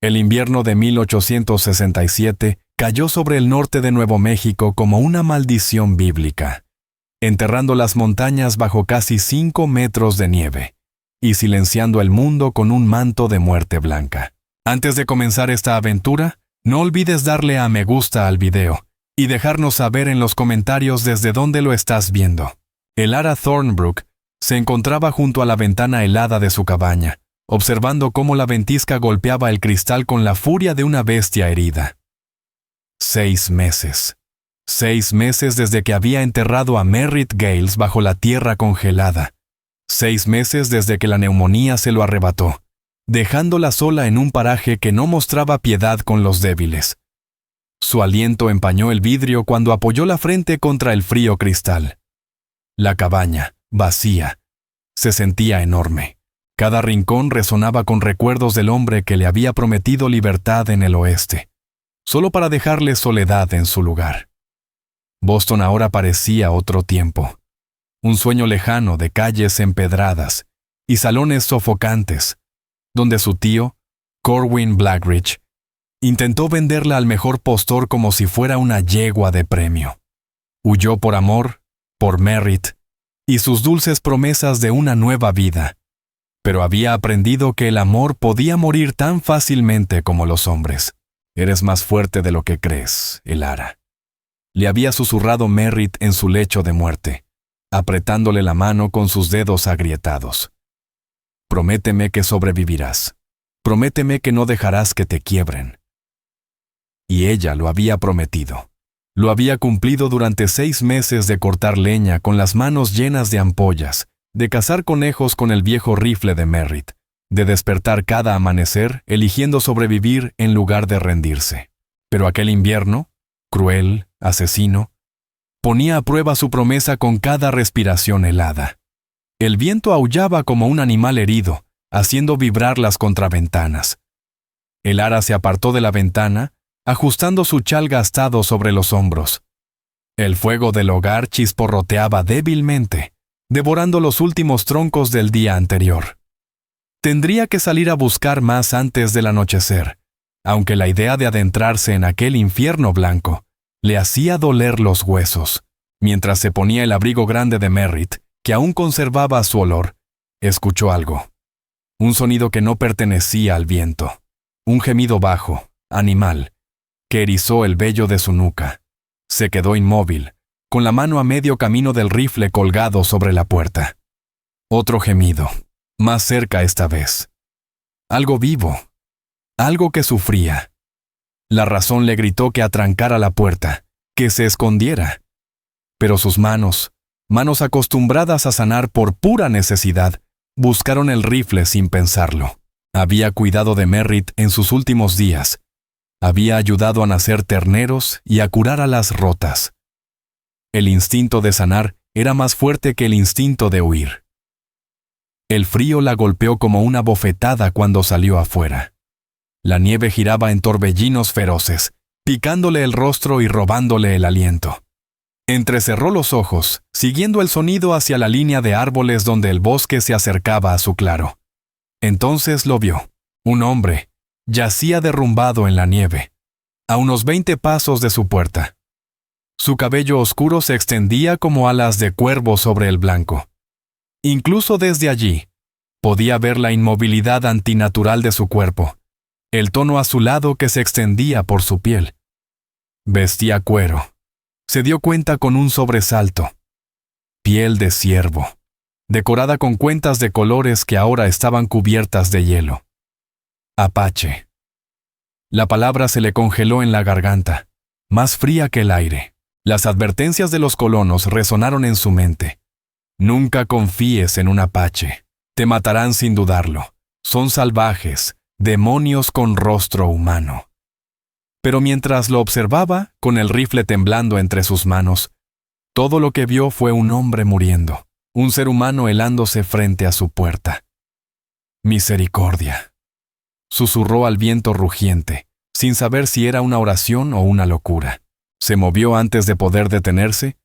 El invierno de 1867 cayó sobre el norte de Nuevo México como una maldición bíblica, enterrando las montañas bajo casi 5 metros de nieve y silenciando el mundo con un manto de muerte blanca. Antes de comenzar esta aventura, no olvides darle a me gusta al video y dejarnos saber en los comentarios desde dónde lo estás viendo. El Ara Thornbrook se encontraba junto a la ventana helada de su cabaña, observando cómo la ventisca golpeaba el cristal con la furia de una bestia herida. 6 meses. 6 meses desde que había enterrado a Merritt Gales bajo la tierra congelada. 6 meses desde que la neumonía se lo arrebató, dejándola sola en un paraje que no mostraba piedad con los débiles. Su aliento empañó el vidrio cuando apoyó la frente contra el frío cristal. La cabaña, vacía, se sentía enorme. Cada rincón resonaba con recuerdos del hombre que le había prometido libertad en el oeste, solo para dejarle soledad en su lugar. Boston ahora parecía otro tiempo. Un sueño lejano de calles empedradas y salones sofocantes, donde su tío, Corwin Blackridge, intentó venderla al mejor postor como si fuera una yegua de premio. Huyó por amor, por Merritt, y sus dulces promesas de una nueva vida, pero había aprendido que el amor podía morir tan fácilmente como los hombres. Eres más fuerte de lo que crees, Elara. Le había susurrado Merritt en su lecho de muerte, apretándole la mano con sus dedos agrietados. Prométeme que sobrevivirás. Prométeme que no dejarás que te quiebren. Y ella lo había prometido. Lo había cumplido durante 6 meses de cortar leña con las manos llenas de ampollas, de cazar conejos con el viejo rifle de Merritt, de despertar cada amanecer eligiendo sobrevivir en lugar de rendirse. Pero aquel invierno, cruel, asesino, ponía a prueba su promesa con cada respiración helada. El viento aullaba como un animal herido, haciendo vibrar las contraventanas. El Ara se apartó de la ventana, ajustando su chal gastado sobre los hombros. El fuego del hogar chisporroteaba débilmente, devorando los últimos troncos del día anterior. Tendría que salir a buscar más antes del anochecer, aunque la idea de adentrarse en aquel infierno blanco le hacía doler los huesos. Mientras se ponía el abrigo grande de Merritt, que aún conservaba su olor, escuchó algo. Un sonido que no pertenecía al viento. Un gemido bajo, animal, que erizó el vello de su nuca. Se quedó inmóvil, con la mano a medio camino del rifle colgado sobre la puerta. Otro gemido, más cerca esta vez. Algo vivo, algo que sufría. La razón le gritó que atrancara la puerta, que se escondiera. Pero sus manos acostumbradas a sanar por pura necesidad, buscaron el rifle sin pensarlo. Había cuidado de Merritt en sus últimos días. Había ayudado a nacer terneros y a curar alas rotas. El instinto de sanar era más fuerte que el instinto de huir. El frío la golpeó como una bofetada cuando salió afuera. La nieve giraba en torbellinos feroces, picándole el rostro y robándole el aliento. Entrecerró los ojos, siguiendo el sonido hacia la línea de árboles donde el bosque se acercaba a su claro. Entonces lo vio. Un hombre yacía derrumbado en la nieve, a unos 20 pasos de su puerta. Su cabello oscuro se extendía como alas de cuervo sobre el blanco. Incluso desde allí, podía ver la inmovilidad antinatural de su cuerpo, el tono azulado que se extendía por su piel. Vestía cuero. Se dio cuenta con un sobresalto. Piel de ciervo, decorada con cuentas de colores que ahora estaban cubiertas de hielo. Apache. La palabra se le congeló en la garganta, más fría que el aire. Las advertencias de los colonos resonaron en su mente. Nunca confíes en un apache. Te matarán sin dudarlo. Son salvajes, demonios con rostro humano. Pero mientras lo observaba, con el rifle temblando entre sus manos, todo lo que vio fue un hombre muriendo, un ser humano helándose frente a su puerta. Misericordia. Susurró al viento rugiente, sin saber si era una oración o una locura. Se movió antes de poder detenerse,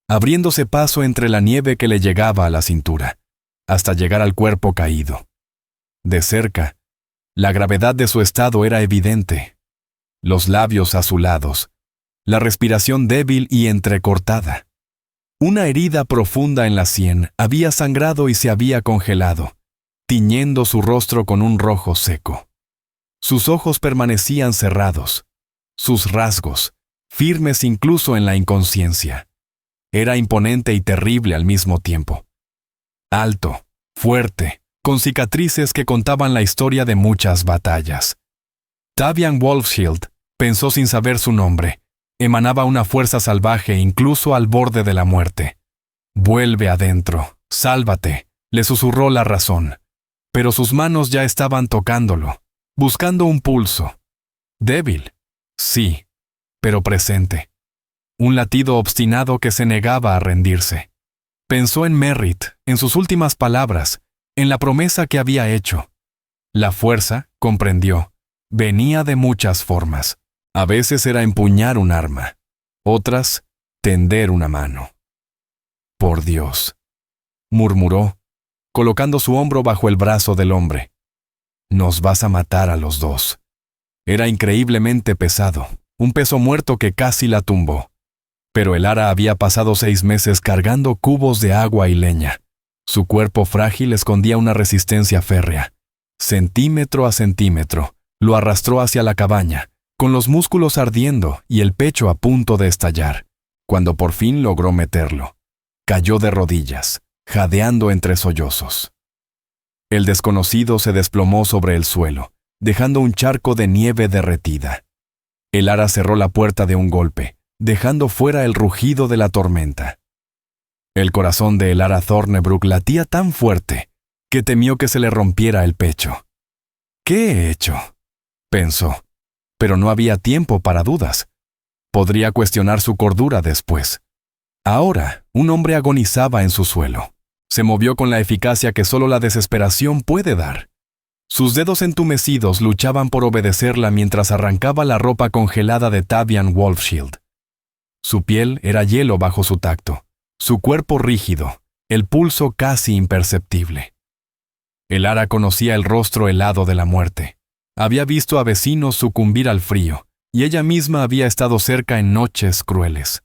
abriéndose paso entre la nieve que le llegaba a la cintura, hasta llegar al cuerpo caído. De cerca, La gravedad de su estado era evidente. Los labios azulados, la respiración débil y entrecortada. Una herida profunda en la sien había sangrado y se había congelado, tiñendo su rostro con un rojo seco. Sus ojos permanecían cerrados, sus rasgos, firmes incluso en la inconsciencia. Era imponente y terrible al mismo tiempo. Alto, fuerte, con cicatrices que contaban la historia de muchas batallas. Tavian Wolfshield, pensó sin saber su nombre, emanaba una fuerza salvaje incluso al borde de la muerte. «Vuelve adentro, sálvate», le susurró la razón. Pero sus manos ya estaban tocándolo, buscando un pulso. Débil, sí, pero presente. Un latido obstinado que se negaba a rendirse. Pensó en Merritt, en sus últimas palabras, en la promesa que había hecho. La fuerza, comprendió, venía de muchas formas. A veces era empuñar un arma, otras, tender una mano. «Por Dios», murmuró, colocando su hombro bajo el brazo del hombre. «Nos vas a matar a los dos». Era increíblemente pesado, un peso muerto que casi la tumbó. Pero el ara había pasado 6 meses cargando cubos de agua y leña. Su cuerpo frágil escondía una resistencia férrea. Centímetro a centímetro, lo arrastró hacia la cabaña, con los músculos ardiendo y el pecho a punto de estallar. Cuando por fin logró meterlo, cayó de rodillas, jadeando entre sollozos. El desconocido se desplomó sobre el suelo, dejando un charco de nieve derretida. El ara cerró la puerta de un golpe, dejando fuera el rugido de la tormenta. El corazón de el ara Thornebrook latía tan fuerte que temió que se le rompiera el pecho. «¿Qué he hecho?», pensó, pero no había tiempo para dudas. Podría cuestionar su cordura después. Ahora, un hombre agonizaba en su suelo. Se movió con la eficacia que solo la desesperación puede dar. Sus dedos entumecidos luchaban por obedecerla mientras arrancaba la ropa congelada de Tavian Wolfshield. Su piel era hielo bajo su tacto, su cuerpo rígido, el pulso casi imperceptible. El ara conocía el rostro helado de la muerte. Había visto a vecinos sucumbir al frío, y ella misma había estado cerca en noches crueles.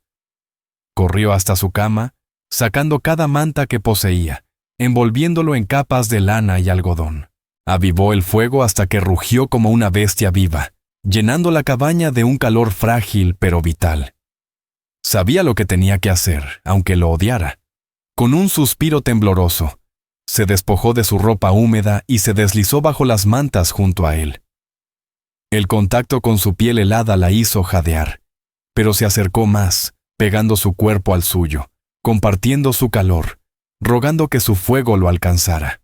Corrió hasta su cama, sacando cada manta que poseía, envolviéndolo en capas de lana y algodón. Avivó el fuego hasta que rugió como una bestia viva, llenando la cabaña de un calor frágil pero vital. Sabía lo que tenía que hacer, aunque lo odiara. Con un suspiro tembloroso, se despojó de su ropa húmeda y se deslizó bajo las mantas junto a él. El contacto con su piel helada la hizo jadear, pero se acercó más, pegando su cuerpo al suyo, compartiendo su calor, rogando que su fuego lo alcanzara.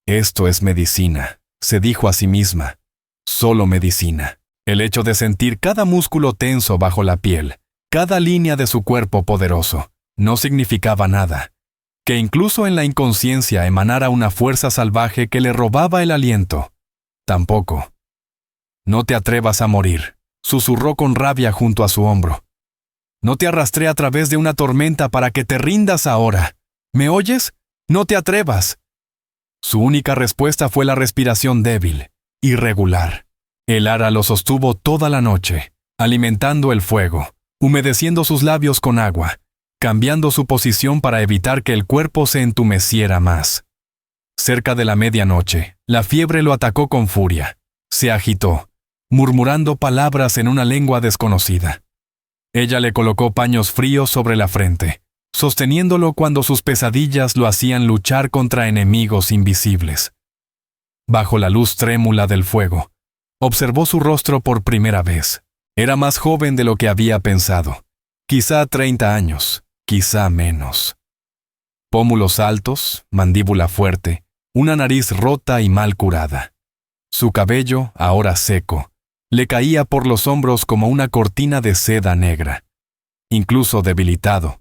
«Esto es medicina», se dijo a sí misma. «Solo medicina». El hecho de sentir cada músculo tenso bajo la piel, cada línea de su cuerpo poderoso, no significaba nada. Que incluso en la inconsciencia emanara una fuerza salvaje que le robaba el aliento. Tampoco. «No te atrevas a morir», susurró con rabia junto a su hombro. «No te arrastré a través de una tormenta para que te rindas ahora. ¿Me oyes? No te atrevas». Su única respuesta fue la respiración débil, irregular. El ara lo sostuvo toda la noche, alimentando el fuego, humedeciendo sus labios con agua, cambiando su posición para evitar que el cuerpo se entumeciera más. Cerca de la medianoche, la fiebre lo atacó con furia. Se agitó, murmurando palabras en una lengua desconocida. Ella le colocó paños fríos sobre la frente, sosteniéndolo cuando sus pesadillas lo hacían luchar contra enemigos invisibles. Bajo la luz trémula del fuego, observó su rostro por primera vez. Era más joven de lo que había pensado. Quizá 30 años, quizá menos. Pómulos altos, mandíbula fuerte, una nariz rota y mal curada. Su cabello, ahora seco, le caía por los hombros como una cortina de seda negra. Incluso debilitado,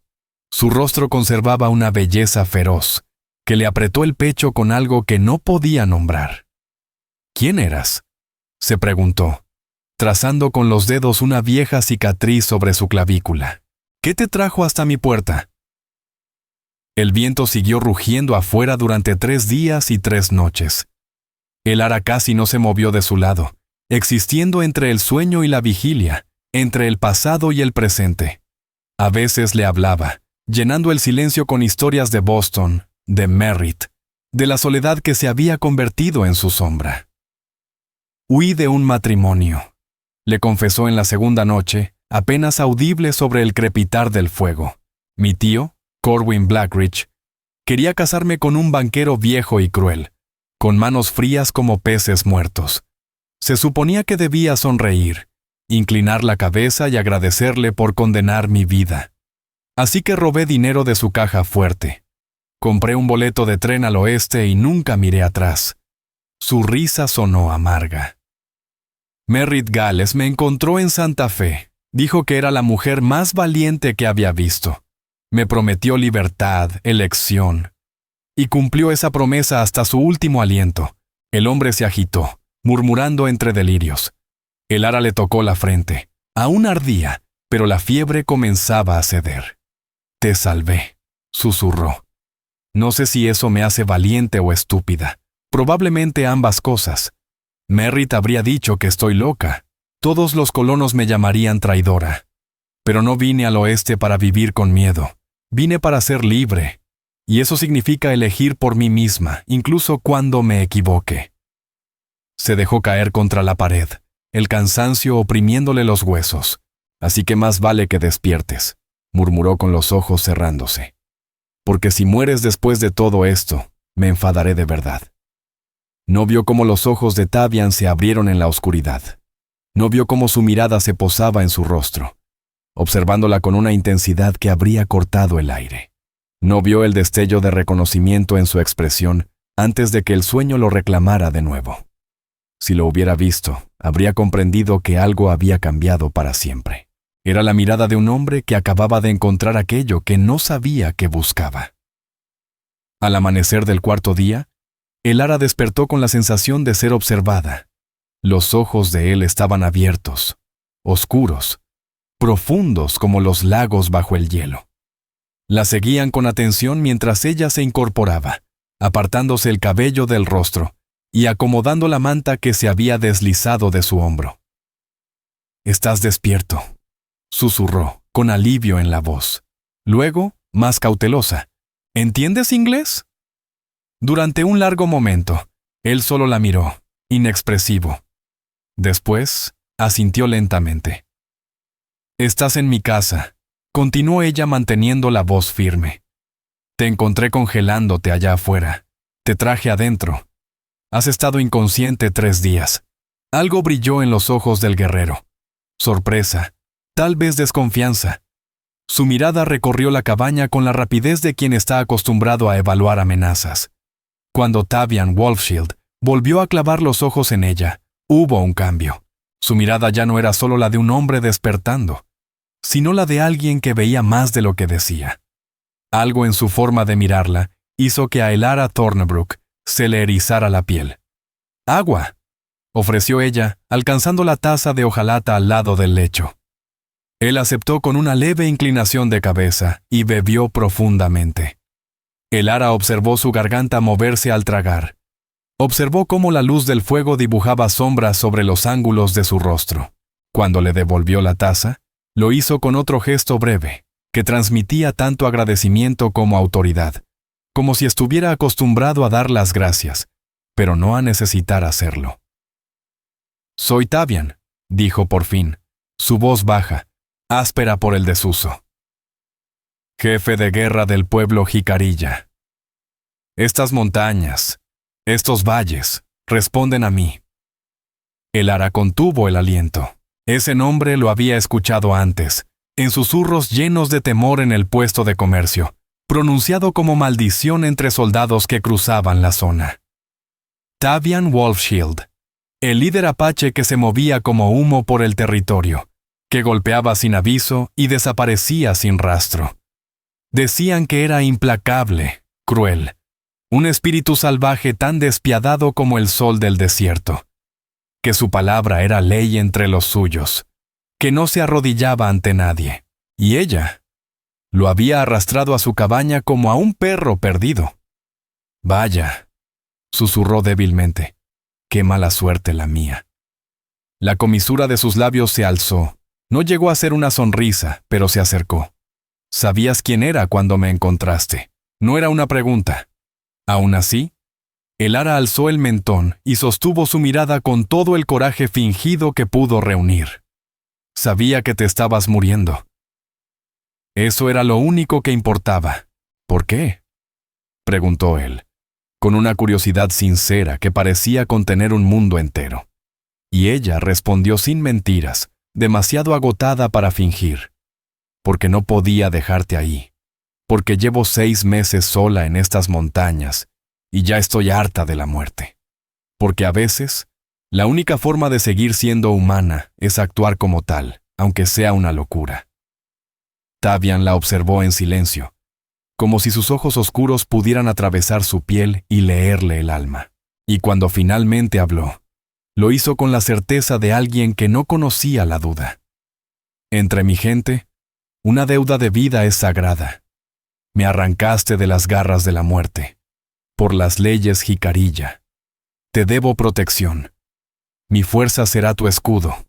su rostro conservaba una belleza feroz, que le apretó el pecho con algo que no podía nombrar. «¿Quién eras?», se preguntó, trazando con los dedos una vieja cicatriz sobre su clavícula. «¿Qué te trajo hasta mi puerta?». El viento siguió rugiendo afuera durante 3 días y 3 noches. El ara casi no se movió de su lado, existiendo entre el sueño y la vigilia, entre el pasado y el presente. A veces le hablaba, llenando el silencio con historias de Boston, de Merritt, de la soledad que se había convertido en su sombra. Huí de un matrimonio, le confesó en la segunda noche, apenas audible sobre el crepitar del fuego. Mi tío, Corwin Blackridge, quería casarme con un banquero viejo y cruel, con manos frías como peces muertos. Se suponía que debía sonreír, inclinar la cabeza y agradecerle por condenar mi vida. Así que robé dinero de su caja fuerte. Compré un boleto de tren al oeste y nunca miré atrás. Su risa sonó amarga. Merritt Gales me encontró en Santa Fe. Dijo que era la mujer más valiente que había visto. Me prometió libertad, elección. Y cumplió esa promesa hasta su último aliento. El hombre se agitó, murmurando entre delirios. El ara le tocó la frente. Aún ardía, pero la fiebre comenzaba a ceder. Te salvé, susurró. No sé si eso me hace valiente o estúpida. Probablemente ambas cosas. Merritt habría dicho que estoy loca. Todos los colonos me llamarían traidora. Pero no vine al oeste para vivir con miedo. Vine para ser libre. Y eso significa elegir por mí misma, incluso cuando me equivoque. Se dejó caer contra la pared, el cansancio oprimiéndole los huesos. Así que más vale que despiertes, murmuró con los ojos cerrándose. Porque si mueres después de todo esto, me enfadaré de verdad. No vio cómo los ojos de Tavian se abrieron en la oscuridad. No vio cómo su mirada se posaba en su rostro, observándola con una intensidad que habría cortado el aire. No vio el destello de reconocimiento en su expresión antes de que el sueño lo reclamara de nuevo. Si lo hubiera visto, habría comprendido que algo había cambiado para siempre. Era la mirada de un hombre que acababa de encontrar aquello que no sabía que buscaba. Al amanecer del cuarto día, el ara despertó con la sensación de ser observada. Los ojos de él estaban abiertos, oscuros, profundos como los lagos bajo el hielo. La seguían con atención mientras ella se incorporaba, apartándose el cabello del rostro y acomodando la manta que se había deslizado de su hombro. «Estás despierto», susurró, con alivio en la voz. Luego, más cautelosa, «¿Entiendes inglés?» Durante un largo momento, él solo la miró, inexpresivo. Después, asintió lentamente. «Estás en mi casa», continuó ella manteniendo la voz firme. «Te encontré congelándote allá afuera. Te traje adentro. Has estado inconsciente 3 días». Algo brilló en los ojos del guerrero. Sorpresa, tal vez desconfianza. Su mirada recorrió la cabaña con la rapidez de quien está acostumbrado a evaluar amenazas. Cuando Tavian Wolfshield volvió a clavar los ojos en ella, hubo un cambio. Su mirada ya no era solo la de un hombre despertando, sino la de alguien que veía más de lo que decía. Algo en su forma de mirarla hizo que a Elara Thornbrook se le erizara la piel. «¡Agua!», ofreció ella, alcanzando la taza de hojalata al lado del lecho. Él aceptó con una leve inclinación de cabeza y bebió profundamente. Elara observó su garganta moverse al tragar. Observó cómo la luz del fuego dibujaba sombras sobre los ángulos de su rostro. Cuando le devolvió la taza, lo hizo con otro gesto breve, que transmitía tanto agradecimiento como autoridad, como si estuviera acostumbrado a dar las gracias, pero no a necesitar hacerlo. «Soy Tavian», dijo por fin, su voz baja, áspera por el desuso. «Jefe de guerra del pueblo Jicarilla. Estas montañas, estos valles, responden a mí». El ara contuvo el aliento. Ese nombre lo había escuchado antes, en susurros llenos de temor en el puesto de comercio, pronunciado como maldición entre soldados que cruzaban la zona. Tavian Wolfshield, el líder apache que se movía como humo por el territorio, que golpeaba sin aviso y desaparecía sin rastro. Decían que era implacable, cruel, un espíritu salvaje tan despiadado como el sol del desierto, que su palabra era ley entre los suyos, que no se arrodillaba ante nadie, y ella lo había arrastrado a su cabaña como a un perro perdido. «Vaya», susurró débilmente, qué mala suerte la mía. La comisura de sus labios se alzó. No llegó a ser una sonrisa, pero se acercó. Sabías quién era cuando me encontraste. No era una pregunta. Aún así, Elara alzó el mentón y sostuvo su mirada con todo el coraje fingido que pudo reunir. Sabía que te estabas muriendo. Eso era lo único que importaba. ¿Por qué?, preguntó él, con una curiosidad sincera que parecía contener un mundo entero. Y ella respondió sin mentiras, demasiado agotada para fingir. Porque no podía dejarte ahí. Porque llevo 6 meses sola en estas montañas y ya estoy harta de la muerte. Porque a veces, la única forma de seguir siendo humana es actuar como tal, aunque sea una locura. Tavian la observó en silencio, como si sus ojos oscuros pudieran atravesar su piel y leerle el alma. Y cuando finalmente habló, lo hizo con la certeza de alguien que no conocía la duda. Entre mi gente, una deuda de vida es sagrada. Me arrancaste de las garras de la muerte. Por las leyes jicarilla. Te debo protección. Mi fuerza será tu escudo.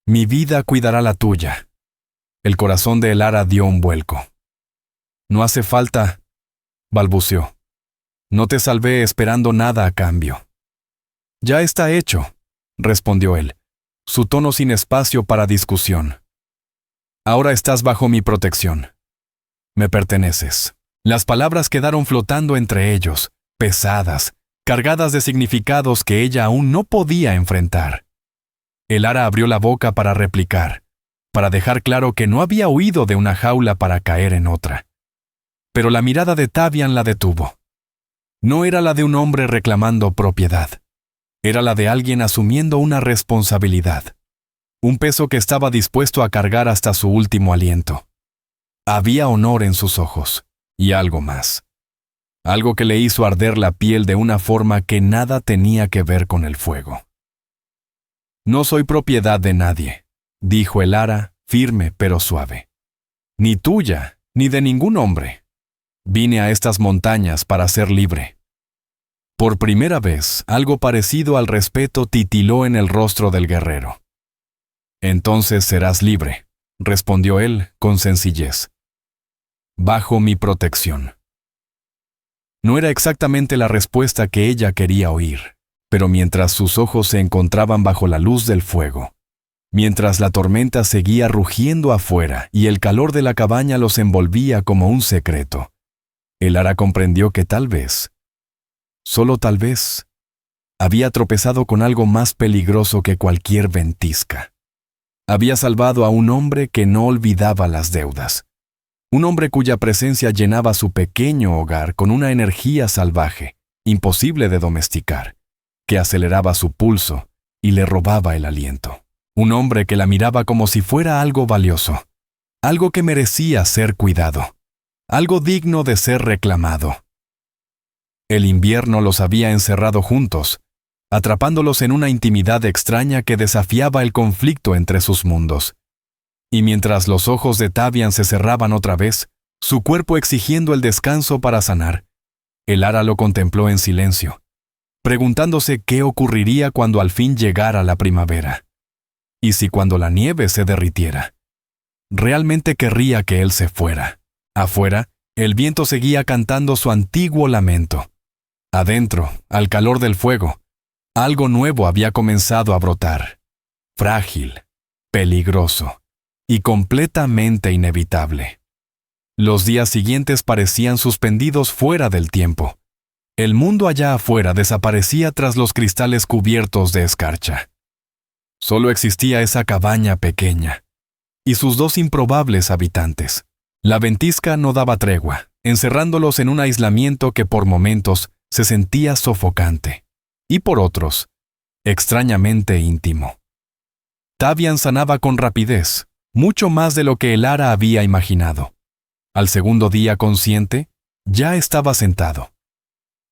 Mi vida cuidará la tuya. El corazón de Elara dio un vuelco. No hace falta, balbuceó. No te salvé esperando nada a cambio. Ya está hecho, respondió él, su tono sin espacio para discusión. Ahora estás bajo mi protección. Me perteneces. Las palabras quedaron flotando entre ellos, pesadas, cargadas de significados que ella aún no podía enfrentar. Elara abrió la boca para replicar, para dejar claro que no había huido de una jaula para caer en otra. Pero la mirada de Tavian la detuvo. No era la de un hombre reclamando propiedad. Era la de alguien asumiendo una responsabilidad. Un peso que estaba dispuesto a cargar hasta su último aliento. Había honor en sus ojos, y algo más. Algo que le hizo arder la piel de una forma que nada tenía que ver con el fuego. No soy propiedad de nadie, dijo Elara, firme pero suave. Ni tuya, ni de ningún hombre. Vine a estas montañas para ser libre. Por primera vez, algo parecido al respeto titiló en el rostro del guerrero. Entonces serás libre, respondió él con sencillez. Bajo mi protección. No era exactamente la respuesta que ella quería oír, pero mientras sus ojos se encontraban bajo la luz del fuego, mientras la tormenta seguía rugiendo afuera y el calor de la cabaña los envolvía como un secreto, Elara comprendió que tal vez, solo tal vez, había tropezado con algo más peligroso que cualquier ventisca. Había salvado a un hombre que no olvidaba las deudas. Un hombre cuya presencia llenaba su pequeño hogar con una energía salvaje, imposible de domesticar, que aceleraba su pulso y le robaba el aliento. Un hombre que la miraba como si fuera algo valioso, algo que merecía ser cuidado, algo digno de ser reclamado. El invierno los había encerrado juntos, atrapándolos en una intimidad extraña que desafiaba el conflicto entre sus mundos. Y mientras los ojos de Tavian se cerraban otra vez, su cuerpo exigiendo el descanso para sanar, Elara lo contempló en silencio, preguntándose qué ocurriría cuando al fin llegara la primavera. Y si cuando la nieve se derritiera. Realmente querría que él se fuera. Afuera, el viento seguía cantando su antiguo lamento. Adentro, al calor del fuego, algo nuevo había comenzado a brotar. Frágil, peligroso y completamente inevitable. Los días siguientes parecían suspendidos fuera del tiempo. El mundo allá afuera desaparecía tras los cristales cubiertos de escarcha. Solo existía esa cabaña pequeña y sus 2 improbables habitantes. La ventisca no daba tregua, encerrándolos en un aislamiento que por momentos se sentía sofocante, y por otros, extrañamente íntimo. Tavian sanaba con rapidez, mucho más de lo que Elara había imaginado. Al segundo día consciente, ya estaba sentado.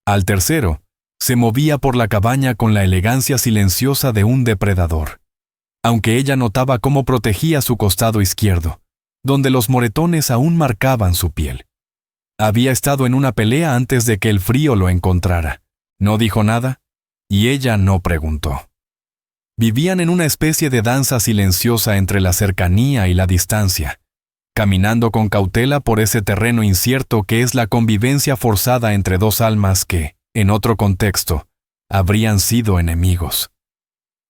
Al tercero, se movía por la cabaña con la elegancia silenciosa de un depredador, aunque ella notaba cómo protegía su costado izquierdo, donde los moretones aún marcaban su piel. Había estado en una pelea antes de que el frío lo encontrara. No dijo nada, y ella no preguntó. Vivían en una especie de danza silenciosa entre la cercanía y la distancia, caminando con cautela por ese terreno incierto que es la convivencia forzada entre dos almas que, en otro contexto, habrían sido enemigos.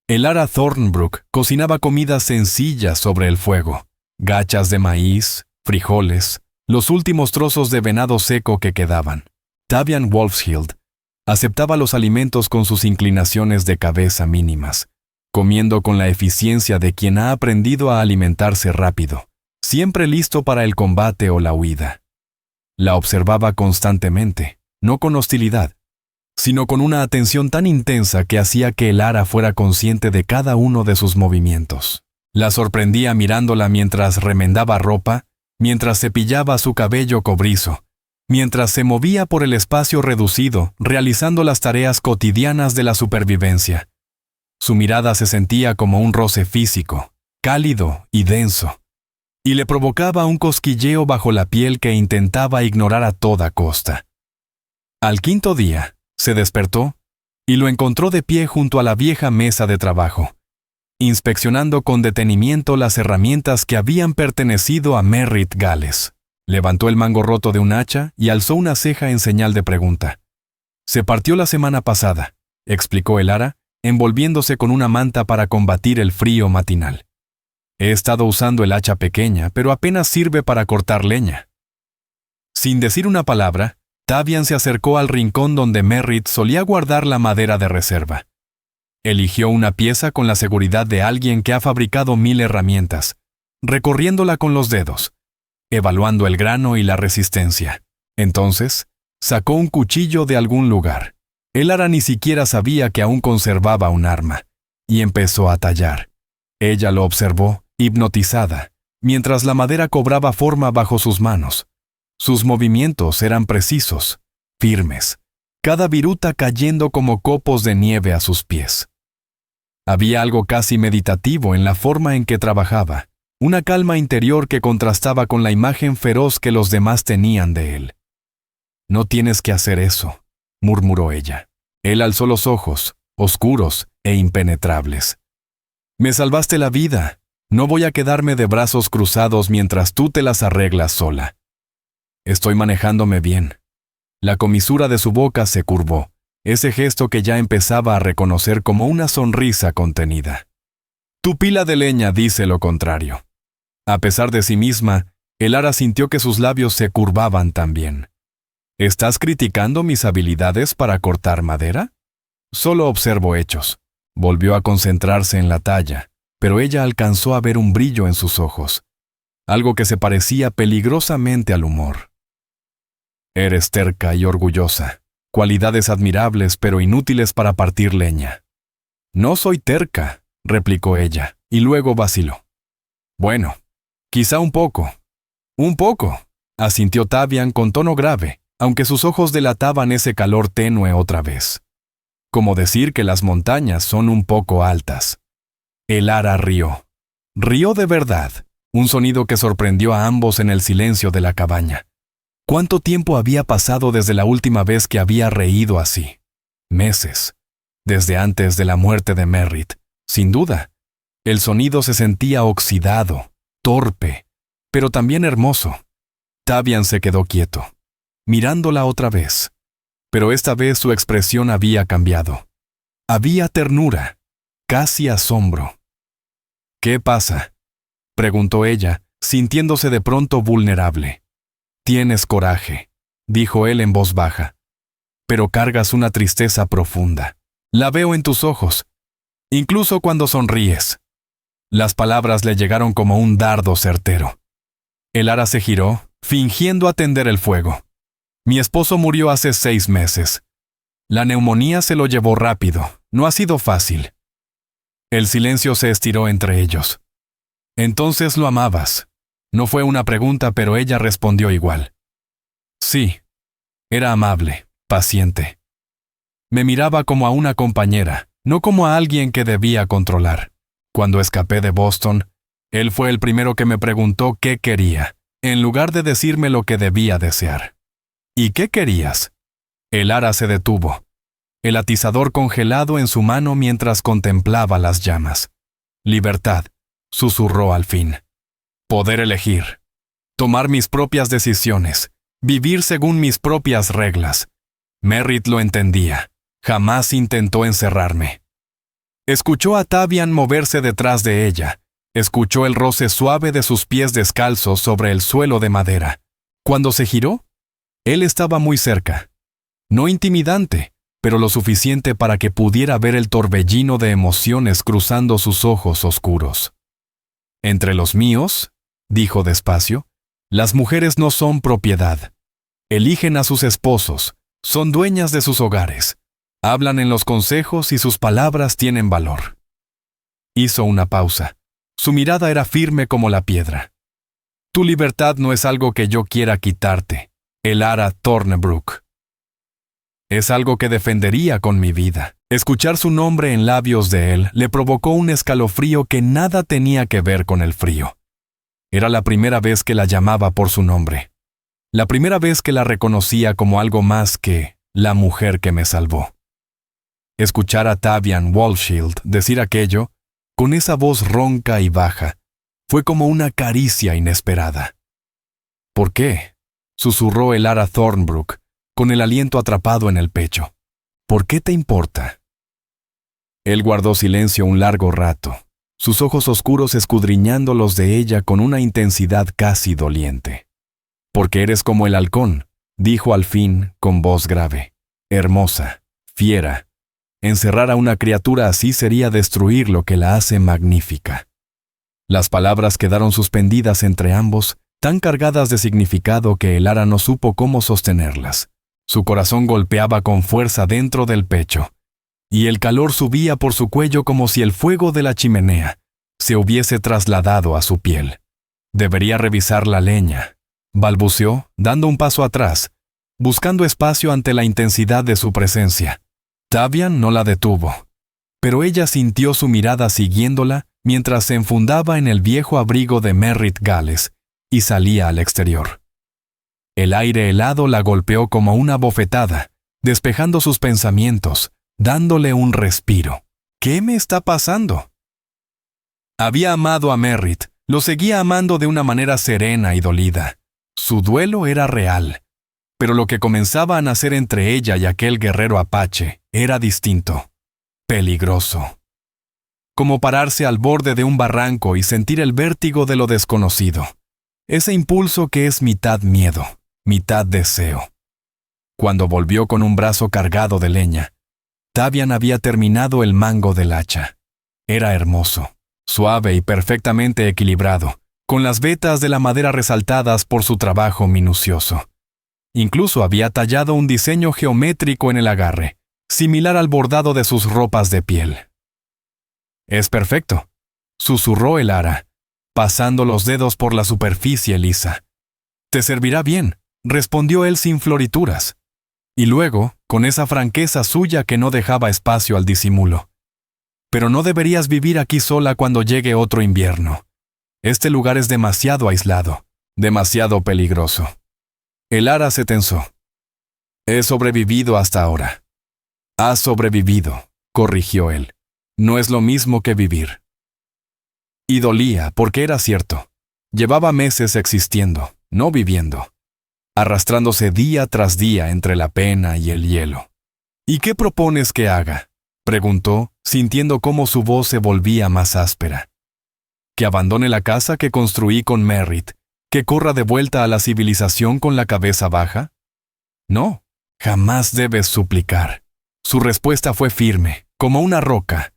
Elara Thornbrook cocinaba comidas sencillas sobre el fuego, gachas de maíz, frijoles, los últimos trozos de venado seco que quedaban. Tavian Wolfshield aceptaba los alimentos con sus inclinaciones de cabeza mínimas, comiendo con la eficiencia de quien ha aprendido a alimentarse rápido, siempre listo para el combate o la huida. La observaba constantemente, no con hostilidad, sino con una atención tan intensa que hacía que Elara fuera consciente de cada uno de sus movimientos. La sorprendía mirándola mientras remendaba ropa, mientras cepillaba su cabello cobrizo, mientras se movía por el espacio reducido, realizando las tareas cotidianas de la supervivencia. Su mirada se sentía como un roce físico, cálido y denso, y le provocaba un cosquilleo bajo la piel que intentaba ignorar a toda costa. Al quinto día, se despertó y lo encontró de pie junto a la vieja mesa de trabajo, inspeccionando con detenimiento las herramientas que habían pertenecido a Merritt Gales. Levantó el mango roto de un hacha y alzó una ceja en señal de pregunta. «Se partió la semana pasada», explicó Elara, envolviéndose con una manta para combatir el frío matinal. «He estado usando el hacha pequeña, pero apenas sirve para cortar leña». Sin decir una palabra, Tavian se acercó al rincón donde Merritt solía guardar la madera de reserva. Eligió una pieza con la seguridad de alguien que ha fabricado 1000 herramientas, recorriéndola con los dedos, evaluando el grano y la resistencia. Entonces, sacó un cuchillo de algún lugar. Elara ni siquiera sabía que aún conservaba un arma, y empezó a tallar. Ella lo observó, hipnotizada, mientras la madera cobraba forma bajo sus manos. Sus movimientos eran precisos, firmes, cada viruta cayendo como copos de nieve a sus pies. Había algo casi meditativo en la forma en que trabajaba, una calma interior que contrastaba con la imagen feroz que los demás tenían de él. «No tienes que hacer eso», murmuró ella. Él alzó los ojos, oscuros e impenetrables. «Me salvaste la vida. No voy a quedarme de brazos cruzados mientras tú te las arreglas sola. Estoy manejándome bien». La comisura de su boca se curvó, ese gesto que ya empezaba a reconocer como una sonrisa contenida. «Tu pila de leña dice lo contrario». A pesar de sí misma, Elara sintió que sus labios se curvaban también. «¿Estás criticando mis habilidades para cortar madera?» «Solo observo hechos». Volvió a concentrarse en la talla, pero ella alcanzó a ver un brillo en sus ojos, algo que se parecía peligrosamente al humor. «Eres terca y orgullosa, cualidades admirables pero inútiles para partir leña». «No soy terca», replicó ella, y luego vaciló. «Bueno, quizá un poco». «Un poco», asintió Tavian con tono grave, aunque sus ojos delataban ese calor tenue otra vez. «Como decir que las montañas son un poco altas». Elara rió. Rió de verdad, un sonido que sorprendió a ambos en el silencio de la cabaña. ¿Cuánto tiempo había pasado desde la última vez que había reído así? Meses. Desde antes de la muerte de Merritt, sin duda. El sonido se sentía oxidado, torpe, pero también hermoso. Tavian se quedó quieto, mirándola otra vez. Pero esta vez su expresión había cambiado. Había ternura, casi asombro. «¿Qué pasa?», preguntó ella, sintiéndose de pronto vulnerable. «Tienes coraje», dijo él en voz baja, «pero cargas una tristeza profunda. La veo en tus ojos, incluso cuando sonríes». Las palabras le llegaron como un dardo certero. Elara se giró, fingiendo atender el fuego. «Mi esposo murió hace 6 meses. La neumonía se lo llevó rápido. No ha sido fácil». El silencio se estiró entre ellos. «Entonces lo amabas». No fue una pregunta, pero ella respondió igual. «Sí». Era amable, paciente. Me miraba como a una compañera, no como a alguien que debía controlar. Cuando escapé de Boston, él fue el primero que me preguntó qué quería, en lugar de decirme lo que debía desear. «¿Y qué querías?». Elara se detuvo. el atizador congelado en su mano mientras contemplaba las llamas. Libertad, susurró al fin. Poder elegir. Tomar mis propias decisiones. Vivir según mis propias reglas. Merritt lo entendía. Jamás intentó encerrarme. Escuchó a Tavian moverse detrás de ella. Escuchó el roce suave de sus pies descalzos sobre el suelo de madera. Cuando se giró, él estaba muy cerca. No intimidante, pero lo suficiente para que pudiera ver el torbellino de emociones cruzando sus ojos oscuros. Entre los míos, dijo despacio, las mujeres no son propiedad. Eligen a sus esposos, son dueñas de sus hogares. Hablan en los consejos y sus palabras tienen valor. Hizo una pausa. Su mirada era firme como la piedra. Tu libertad no es algo que yo quiera quitarte, Elara Thornbrook. Es algo que defendería con mi vida. Escuchar su nombre en labios de él le provocó un escalofrío que nada tenía que ver con el frío. Era la primera vez que la llamaba por su nombre. La primera vez que la reconocía como algo más que la mujer que me salvó. Escuchar a Tavian Walshield decir aquello, con esa voz ronca y baja, fue como una caricia inesperada. ¿Por qué?, susurró Elara Thornbrook, con el aliento atrapado en el pecho. ¿Por qué te importa? Él guardó silencio un largo rato, sus ojos oscuros escudriñando los de ella con una intensidad casi doliente. Porque eres como el halcón, dijo al fin con voz grave, hermosa, fiera. Encerrar a una criatura así sería destruir lo que la hace magnífica. Las palabras quedaron suspendidas entre ambos, tan cargadas de significado que Elara no supo cómo sostenerlas. Su corazón golpeaba con fuerza dentro del pecho, y el calor subía por su cuello como si el fuego de la chimenea se hubiese trasladado a su piel. Debería revisar la leña, balbuceó, dando un paso atrás, buscando espacio ante la intensidad de su presencia. Tavian no la detuvo, pero ella sintió su mirada siguiéndola mientras se enfundaba en el viejo abrigo de Merritt Gales y salía al exterior. El aire helado la golpeó como una bofetada, despejando sus pensamientos, dándole un respiro. ¿Qué me está pasando? Había amado a Merritt, lo seguía amando de una manera serena y dolida. Su duelo era real, pero lo que comenzaba a nacer entre ella y aquel guerrero apache era distinto, peligroso. Como pararse al borde de un barranco y sentir el vértigo de lo desconocido. Ese impulso que es mitad miedo, mitad deseo. Cuando volvió con un brazo cargado de leña, Tavian había terminado el mango del hacha. Era hermoso, suave y perfectamente equilibrado, con las vetas de la madera resaltadas por su trabajo minucioso. Incluso había tallado un diseño geométrico en el agarre, similar al bordado de sus ropas de piel. «Es perfecto», susurró Elara, pasando los dedos por la superficie lisa. «Te servirá bien», respondió él sin florituras. Y luego, con esa franqueza suya que no dejaba espacio al disimulo. «Pero no deberías vivir aquí sola cuando llegue otro invierno. Este lugar es demasiado aislado, demasiado peligroso». Elara se tensó. «He sobrevivido hasta ahora». «Has sobrevivido», corrigió él. «No es lo mismo que vivir». Y dolía, porque era cierto. Llevaba meses existiendo, no viviendo, arrastrándose día tras día entre la pena y el hielo. «¿Y qué propones que haga?», preguntó, sintiendo cómo su voz se volvía más áspera. «¿Que abandone la casa que construí con Merritt? ¿Que corra de vuelta a la civilización con la cabeza baja?» «No, jamás debes suplicar». Su respuesta fue firme, como una roca.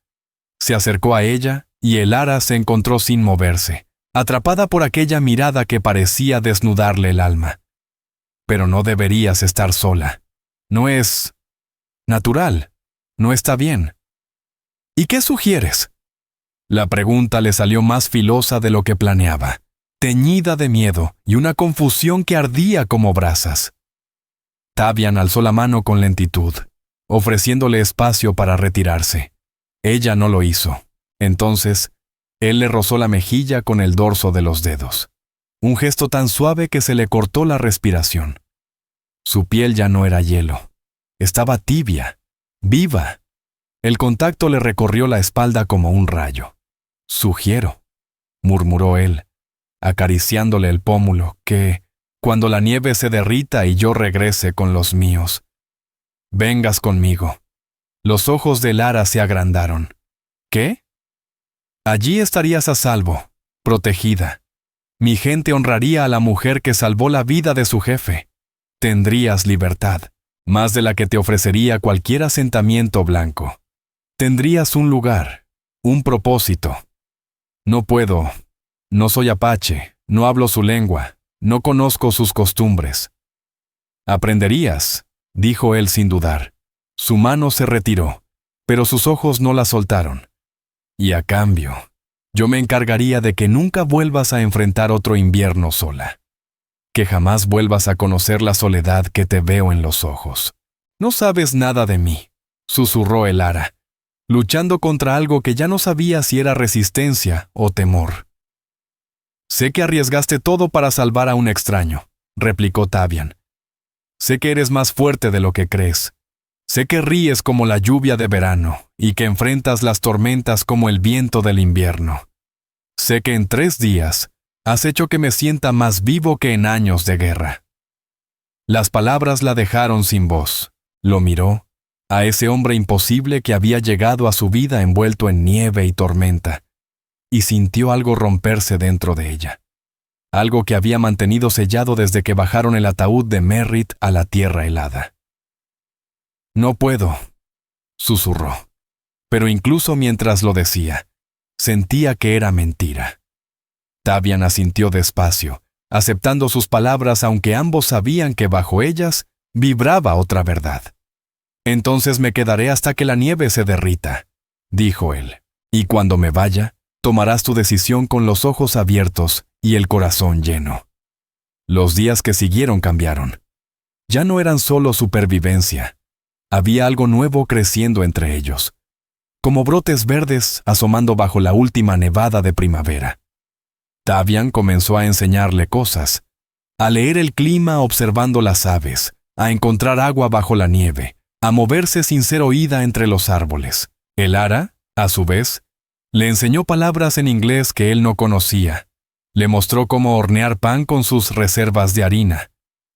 Se acercó a ella y Elara se encontró sin moverse, atrapada por aquella mirada que parecía desnudarle el alma. «Pero no deberías estar sola. No es natural. No está bien». «¿Y qué sugieres?». La pregunta le salió más filosa de lo que planeaba, teñida de miedo y una confusión que ardía como brasas. Tavian alzó la mano con lentitud, ofreciéndole espacio para retirarse. Ella no lo hizo. Entonces, él le rozó la mejilla con el dorso de los dedos. Un gesto tan suave que se le cortó la respiración. Su piel ya no era hielo. Estaba tibia, ¡Viva! El contacto le recorrió la espalda como un rayo. «Sugiero», murmuró él, acariciándole el pómulo, «que, cuando la nieve se derrita y yo regrese con los míos, vengas conmigo». Los ojos de Lara se agrandaron. «¿Qué?» «Allí estarías a salvo, protegida. Mi gente honraría a la mujer que salvó la vida de su jefe. Tendrías libertad, más de la que te ofrecería cualquier asentamiento blanco. Tendrías un lugar, un propósito. No puedo. No soy apache, no hablo su lengua, no conozco sus costumbres». «Aprenderías», dijo él sin dudar. Su mano se retiró, pero sus ojos no la soltaron. «Y a cambio, yo me encargaría de que nunca vuelvas a enfrentar otro invierno sola. Que jamás vuelvas a conocer la soledad que te veo en los ojos». «No sabes nada de mí», susurró el Lara, luchando contra algo que ya no sabía si era resistencia o temor. «Sé que arriesgaste todo para salvar a un extraño», replicó Tavian. «Sé que eres más fuerte de lo que crees. Sé que ríes como la lluvia de verano y que enfrentas las tormentas como el viento del invierno. Sé que en 3 días has hecho que me sienta más vivo que en años de guerra». Las palabras la dejaron sin voz. Lo miró, a ese hombre imposible que había llegado a su vida envuelto en nieve y tormenta, y sintió algo romperse dentro de ella. Algo que había mantenido sellado desde que bajaron el ataúd de Merritt a la tierra helada. «No puedo», susurró, pero incluso mientras lo decía, sentía que era mentira. Tavian asintió despacio, aceptando sus palabras aunque ambos sabían que bajo ellas vibraba otra verdad. «Entonces me quedaré hasta que la nieve se derrita», dijo él, «y cuando me vaya, tomarás tu decisión con los ojos abiertos y el corazón lleno». Los días que siguieron cambiaron. Ya no eran solo supervivencia. Había algo nuevo creciendo entre ellos, como brotes verdes asomando bajo la última nevada de primavera. Tavian comenzó a enseñarle cosas, a leer el clima observando las aves, a encontrar agua bajo la nieve, a moverse sin ser oída entre los árboles. El Lara, a su vez, le enseñó palabras en inglés que él no conocía. Le mostró cómo hornear pan con sus reservas de harina.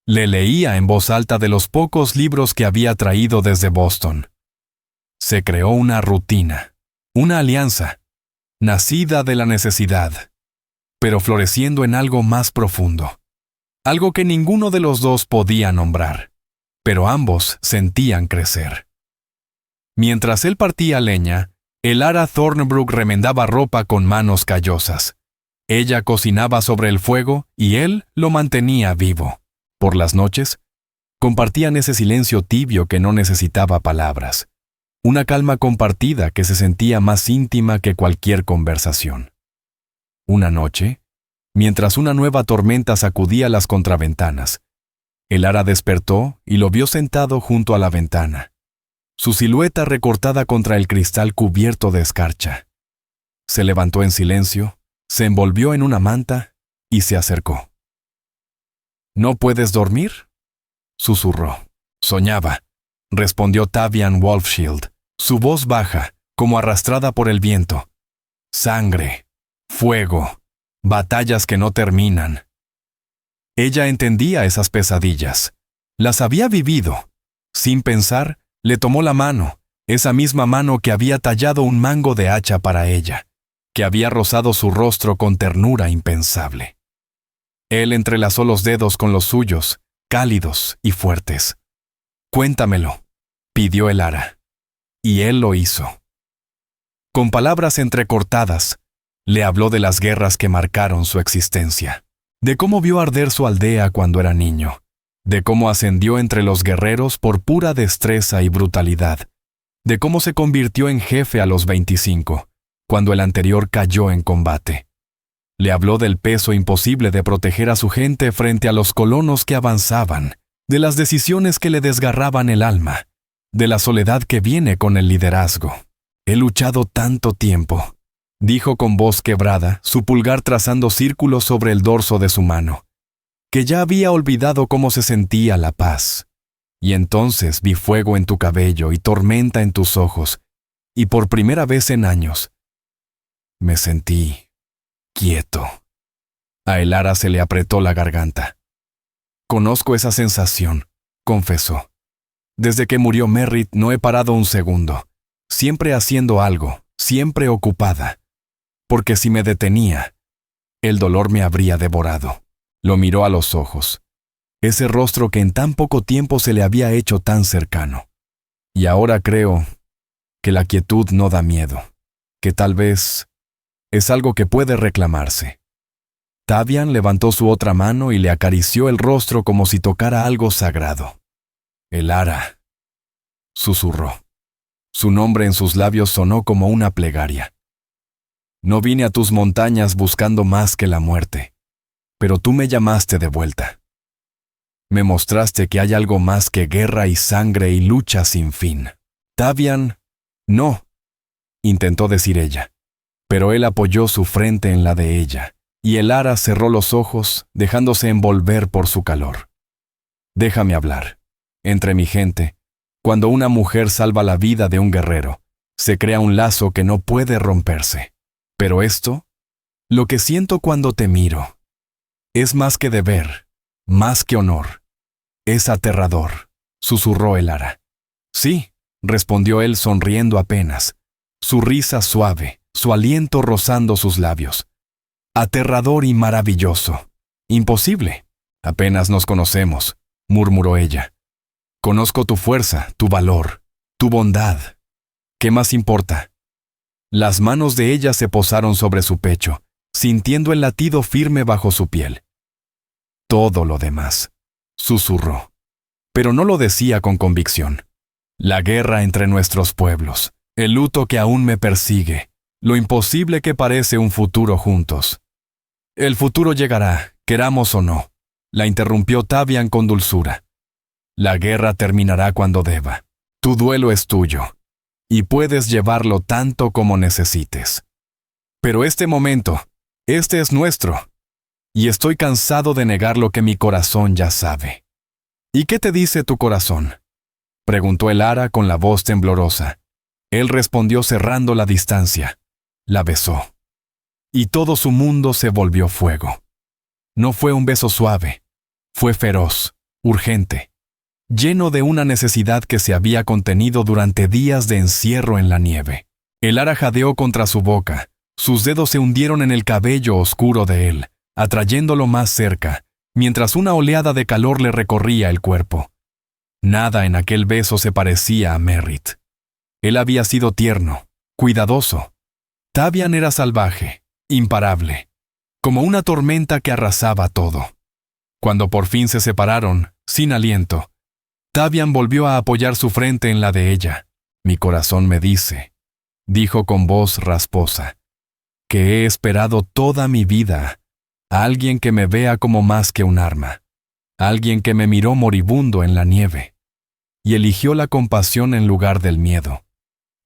Le leía en voz alta de los pocos libros que había traído desde Boston. Se creó una rutina, una alianza, nacida de la necesidad, pero floreciendo en algo más profundo. Algo que ninguno de los dos podía nombrar, pero ambos sentían crecer. Mientras él partía leña, el Lara Thornbrook remendaba ropa con manos callosas. Ella cocinaba sobre el fuego y él lo mantenía vivo. Por las noches, compartían ese silencio tibio que no necesitaba palabras, una calma compartida que se sentía más íntima que cualquier conversación. Una noche, mientras una nueva tormenta sacudía las contraventanas, el Lara despertó y lo vio sentado junto a la ventana, su silueta recortada contra el cristal cubierto de escarcha. Se levantó en silencio, se envolvió en una manta y se acercó. «¿No puedes dormir?», susurró. «Soñaba», respondió Tavian Wolfshield, su voz baja, como arrastrada por el viento. «Sangre, fuego, batallas que no terminan». Ella entendía esas pesadillas. Las había vivido. Sin pensar, le tomó la mano, esa misma mano que había tallado un mango de hacha para ella, que había rozado su rostro con ternura impensable. Él entrelazó los dedos con los suyos, cálidos y fuertes. «Cuéntamelo», pidió el Lara, y él lo hizo. Con palabras entrecortadas, le habló de las guerras que marcaron su existencia, de cómo vio arder su aldea cuando era niño, de cómo ascendió entre los guerreros por pura destreza y brutalidad, de cómo se convirtió en jefe a los 25, cuando el anterior cayó en combate. Le habló del peso imposible de proteger a su gente frente a los colonos que avanzaban, de las decisiones que le desgarraban el alma, de la soledad que viene con el liderazgo. «He luchado tanto tiempo», dijo con voz quebrada, su pulgar trazando círculos sobre el dorso de su mano, que ya había olvidado cómo se sentía la paz. Y entonces vi fuego en tu cabello y tormenta en tus ojos, y por primera vez en años me sentí quieto. A Elara se le apretó la garganta. Conozco esa sensación, confesó. Desde que murió Merritt no he parado un segundo, siempre haciendo algo, siempre ocupada. Porque si me detenía, el dolor me habría devorado. Lo miró a los ojos, ese rostro que en tan poco tiempo se le había hecho tan cercano. Y ahora creo que la quietud no da miedo, que tal vez es algo que puede reclamarse. Tavian levantó su otra mano y le acarició el rostro como si tocara algo sagrado. Elara, susurró. Su nombre en sus labios sonó como una plegaria. No vine a tus montañas buscando más que la muerte, pero tú me llamaste de vuelta. Me mostraste que hay algo más que guerra y sangre y lucha sin fin. Tavian, no, intentó decir ella, pero él apoyó su frente en la de ella, y Elara cerró los ojos, dejándose envolver por su calor. Déjame hablar. Entre mi gente, cuando una mujer salva la vida de un guerrero, se crea un lazo que no puede romperse. Pero esto, lo que siento cuando te miro, es más que deber, más que honor. Es aterrador, susurró Elara. Sí, respondió él sonriendo apenas, su risa suave, su aliento rozando sus labios. Aterrador y maravilloso. Imposible. Apenas nos conocemos, murmuró ella. Conozco tu fuerza, tu valor, tu bondad. ¿Qué más importa? Las manos de ella se posaron sobre su pecho, sintiendo el latido firme bajo su piel. Todo lo demás, susurró. Pero no lo decía con convicción. La guerra entre nuestros pueblos, el luto que aún me persigue, lo imposible que parece un futuro juntos. El futuro llegará, queramos o no, la interrumpió Tavian con dulzura. La guerra terminará cuando deba. Tu duelo es tuyo, y puedes llevarlo tanto como necesites. Pero este momento, este es nuestro, y estoy cansado de negar lo que mi corazón ya sabe. ¿Y qué te dice tu corazón?, preguntó Elara con la voz temblorosa. Él respondió cerrando la distancia. La besó. Y todo su mundo se volvió fuego. No fue un beso suave, fue feroz, urgente, lleno de una necesidad que se había contenido durante días de encierro en la nieve. Elara jadeó contra su boca, sus dedos se hundieron en el cabello oscuro de él, atrayéndolo más cerca, mientras una oleada de calor le recorría el cuerpo. Nada en aquel beso se parecía a Merritt. Él había sido tierno, cuidadoso. Tavian era salvaje, imparable, como una tormenta que arrasaba todo. Cuando por fin se separaron, sin aliento, Tavian volvió a apoyar su frente en la de ella. Mi corazón me dice, dijo con voz rasposa, que he esperado toda mi vida a alguien que me vea como más que un arma, alguien que me miró moribundo en la nieve y eligió la compasión en lugar del miedo,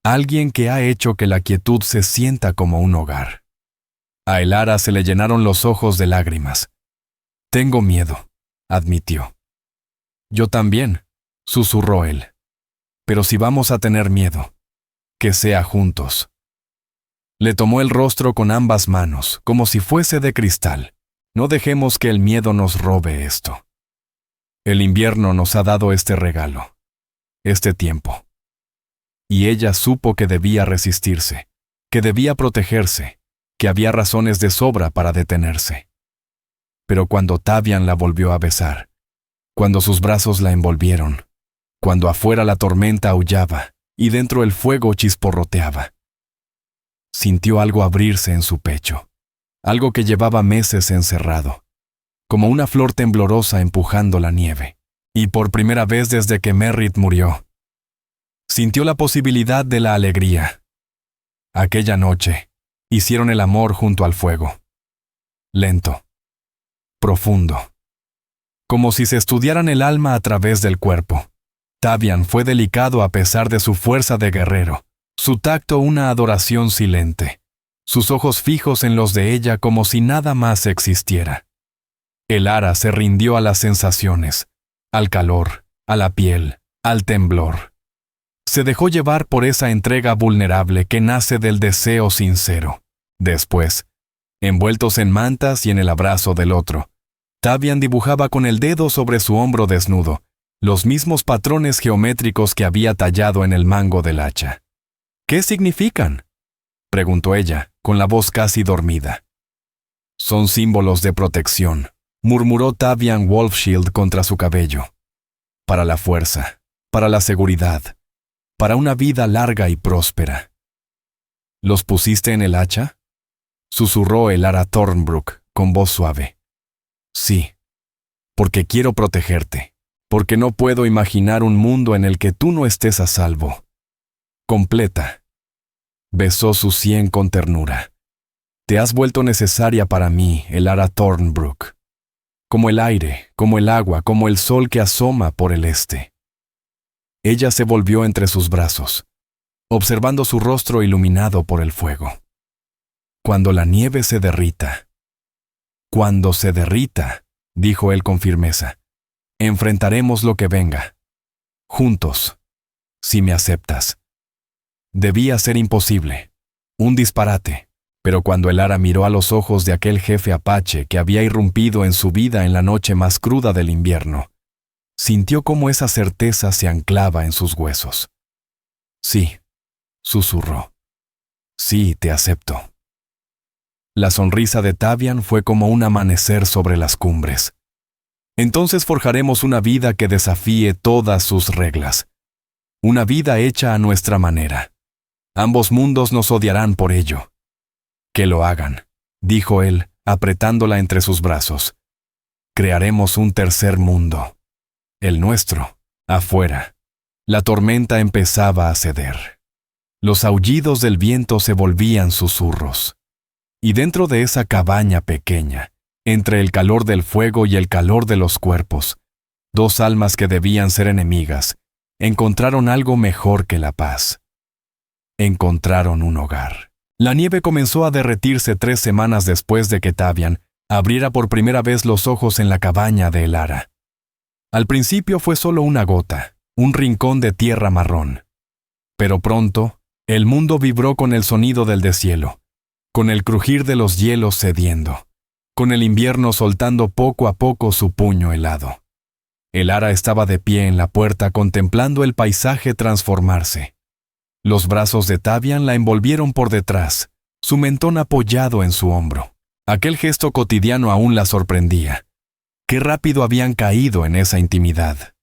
alguien que ha hecho que la quietud se sienta como un hogar. A Elara se le llenaron los ojos de lágrimas. Tengo miedo, admitió. Yo también, susurró él. Pero si vamos a tener miedo, que sea juntos. Le tomó el rostro con ambas manos, como si fuese de cristal. No dejemos que el miedo nos robe esto. El invierno nos ha dado este regalo, este tiempo. Y ella supo que debía resistirse, que debía protegerse, que había razones de sobra para detenerse. Pero cuando Tavian la volvió a besar, cuando sus brazos la envolvieron, cuando afuera la tormenta aullaba y dentro el fuego chisporroteaba, sintió algo abrirse en su pecho, algo que llevaba meses encerrado, como una flor temblorosa empujando la nieve. Y por primera vez desde que Merritt murió, sintió la posibilidad de la alegría. Aquella noche, hicieron el amor junto al fuego. Lento, profundo, como si se estudiaran el alma a través del cuerpo. Tavian fue delicado a pesar de su fuerza de guerrero, su tacto una adoración silente, sus ojos fijos en los de ella como si nada más existiera. Elara se rindió a las sensaciones, al calor, a la piel, al temblor. Se dejó llevar por esa entrega vulnerable que nace del deseo sincero. Después, envueltos en mantas y en el abrazo del otro, Tavian dibujaba con el dedo sobre su hombro desnudo los mismos patrones geométricos que había tallado en el mango del hacha. ¿Qué significan?, preguntó ella, con la voz casi dormida. Son símbolos de protección, murmuró Tavian Wolfshield contra su cabello. Para la fuerza, para la seguridad, para una vida larga y próspera. ¿Los pusiste en el hacha?, susurró Elara Thornbrook con voz suave. Sí, porque quiero protegerte, porque no puedo imaginar un mundo en el que tú no estés a salvo. Completa. Besó su sien con ternura. Te has vuelto necesaria para mí, Elara Thornbrook. Como el aire, como el agua, como el sol que asoma por el este. Ella se volvió entre sus brazos, observando su rostro iluminado por el fuego. Cuando la nieve se derrita. Cuando se derrita, dijo él con firmeza, enfrentaremos lo que venga. Juntos, si me aceptas. Debía ser imposible, un disparate, pero cuando Elara miró a los ojos de aquel jefe apache que había irrumpido en su vida en la noche más cruda del invierno, sintió cómo esa certeza se anclaba en sus huesos. Sí, susurró. Sí, te acepto. La sonrisa de Tavian fue como un amanecer sobre las cumbres. Entonces forjaremos una vida que desafíe todas sus reglas. Una vida hecha a nuestra manera. Ambos mundos nos odiarán por ello. Que lo hagan, dijo él, apretándola entre sus brazos. Crearemos un tercer mundo. El nuestro, afuera. La tormenta empezaba a ceder. Los aullidos del viento se volvían susurros. Y dentro de esa cabaña pequeña, entre el calor del fuego y el calor de los cuerpos, dos almas que debían ser enemigas, encontraron algo mejor que la paz. Encontraron un hogar. La nieve comenzó a derretirse 3 semanas después de que Tavian abriera por primera vez los ojos en la cabaña de Elara. Al principio fue solo una gota, un rincón de tierra marrón. Pero pronto, el mundo vibró con el sonido del deshielo, con el crujir de los hielos cediendo, con el invierno soltando poco a poco su puño helado. Elara estaba de pie en la puerta contemplando el paisaje transformarse. Los brazos de Tavian la envolvieron por detrás, su mentón apoyado en su hombro. Aquel gesto cotidiano aún la sorprendía. Qué rápido habían caído en esa intimidad.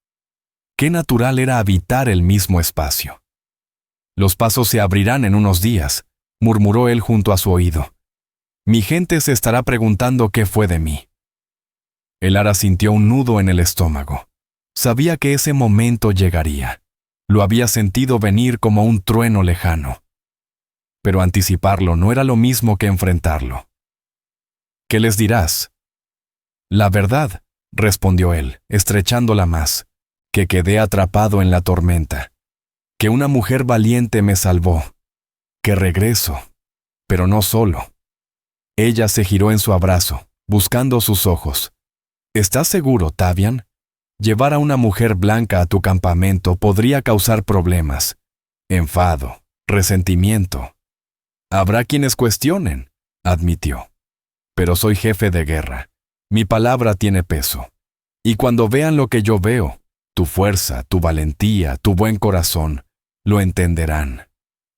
Qué natural era habitar el mismo espacio. Los pasos se abrirán en unos días, murmuró él junto a su oído. Mi gente se estará preguntando qué fue de mí. Elara sintió un nudo en el estómago. Sabía que ese momento llegaría. Lo había sentido venir como un trueno lejano. Pero anticiparlo no era lo mismo que enfrentarlo. ¿Qué les dirás? La verdad, respondió él, estrechándola más, que quedé atrapado en la tormenta, que una mujer valiente me salvó, que regreso, pero no solo. Ella se giró en su abrazo, buscando sus ojos. ¿Estás seguro, Tavian? Llevar a una mujer blanca a tu campamento podría causar problemas, enfado, resentimiento. Habrá quienes cuestionen, admitió. Pero soy jefe de guerra. Mi palabra tiene peso. Y cuando vean lo que yo veo, tu fuerza, tu valentía, tu buen corazón, lo entenderán.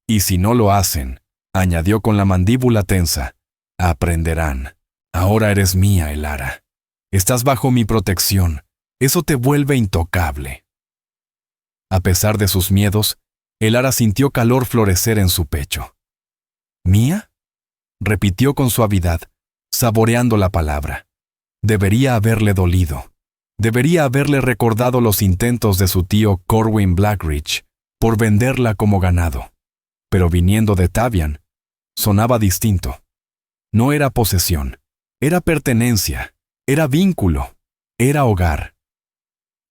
Y si no lo hacen, añadió con la mandíbula tensa, aprenderán. Ahora eres mía, Elara. Estás bajo mi protección. Eso te vuelve intocable. A pesar de sus miedos, Elara sintió calor florecer en su pecho. ¿Mía?, repitió con suavidad, saboreando la palabra. Debería haberle dolido. Debería haberle recordado los intentos de su tío Corwin Blackridge por venderla como ganado. Pero viniendo de Tavian, sonaba distinto. No era posesión, era pertenencia, era vínculo, era hogar.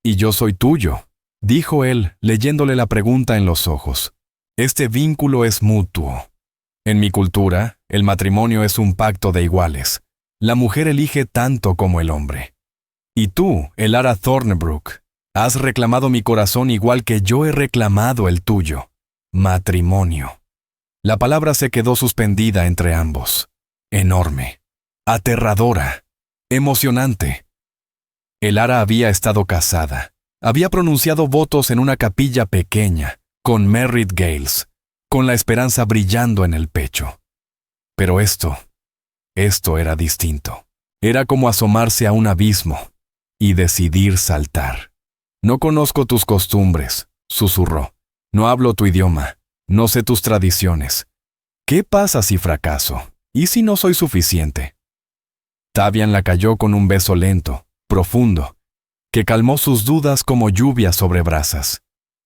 Y yo soy tuyo, dijo él, leyéndole la pregunta en los ojos. Este vínculo es mutuo. En mi cultura, el matrimonio es un pacto de iguales. La mujer elige tanto como el hombre. Y tú, Elara Thornbrook, Has reclamado mi corazón igual que yo he reclamado el tuyo. Matrimonio. La palabra se quedó suspendida entre ambos. Enorme. Aterradora. Emocionante. Elara había estado casada. Había pronunciado votos en una capilla pequeña, con Merritt Gales, con la esperanza brillando en el pecho. Pero esto era distinto. Era como asomarse a un abismo y decidir saltar. No conozco tus costumbres, susurró. No hablo tu idioma. No sé tus tradiciones. ¿Qué pasa si fracaso? ¿Y si no soy suficiente? Tavian la cayó con un beso lento, profundo, que calmó sus dudas como lluvia sobre brasas.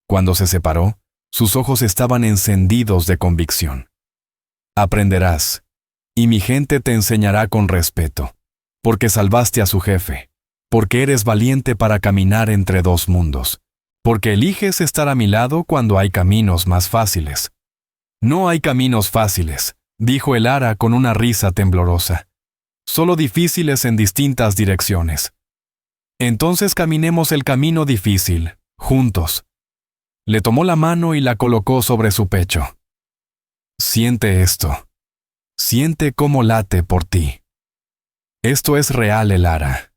Cuando se separó, sus ojos estaban encendidos de convicción. Aprenderás, y mi gente te enseñará con respeto, porque salvaste a su jefe, porque eres valiente para caminar entre dos mundos, porque eliges estar a mi lado cuando hay caminos más fáciles. No hay caminos fáciles, dijo Elara con una risa temblorosa. Solo difíciles en distintas direcciones. Entonces caminemos el camino difícil, juntos. Le tomó la mano y la colocó sobre su pecho. Siente esto. Siente cómo late por ti. Esto es real, Elara.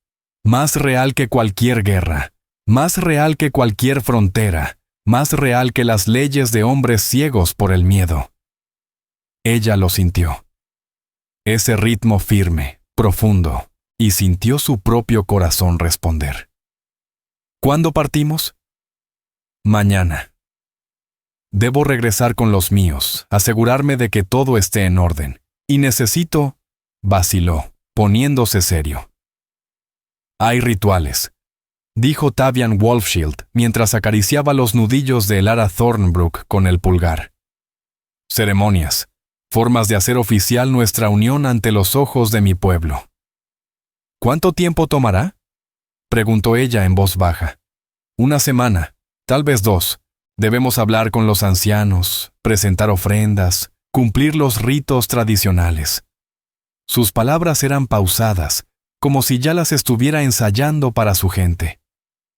Más real que cualquier guerra. Más real que cualquier frontera. Más real que las leyes de hombres ciegos por el miedo. Ella lo sintió. Ese ritmo firme, profundo, y sintió su propio corazón responder. ¿Cuándo partimos? Mañana. Debo regresar con los míos, asegurarme de que todo esté en orden. Y necesito... vaciló, poniéndose serio. Hay rituales, dijo Tavian Wolfshield mientras acariciaba los nudillos de Elara Thornbrook con el pulgar. Ceremonias, formas de hacer oficial nuestra unión ante los ojos de mi pueblo. ¿Cuánto tiempo tomará? Preguntó ella en voz baja. 1 semana, tal vez 2. Debemos hablar con los ancianos, presentar ofrendas, cumplir los ritos tradicionales. Sus palabras eran pausadas, como si ya las estuviera ensayando para su gente.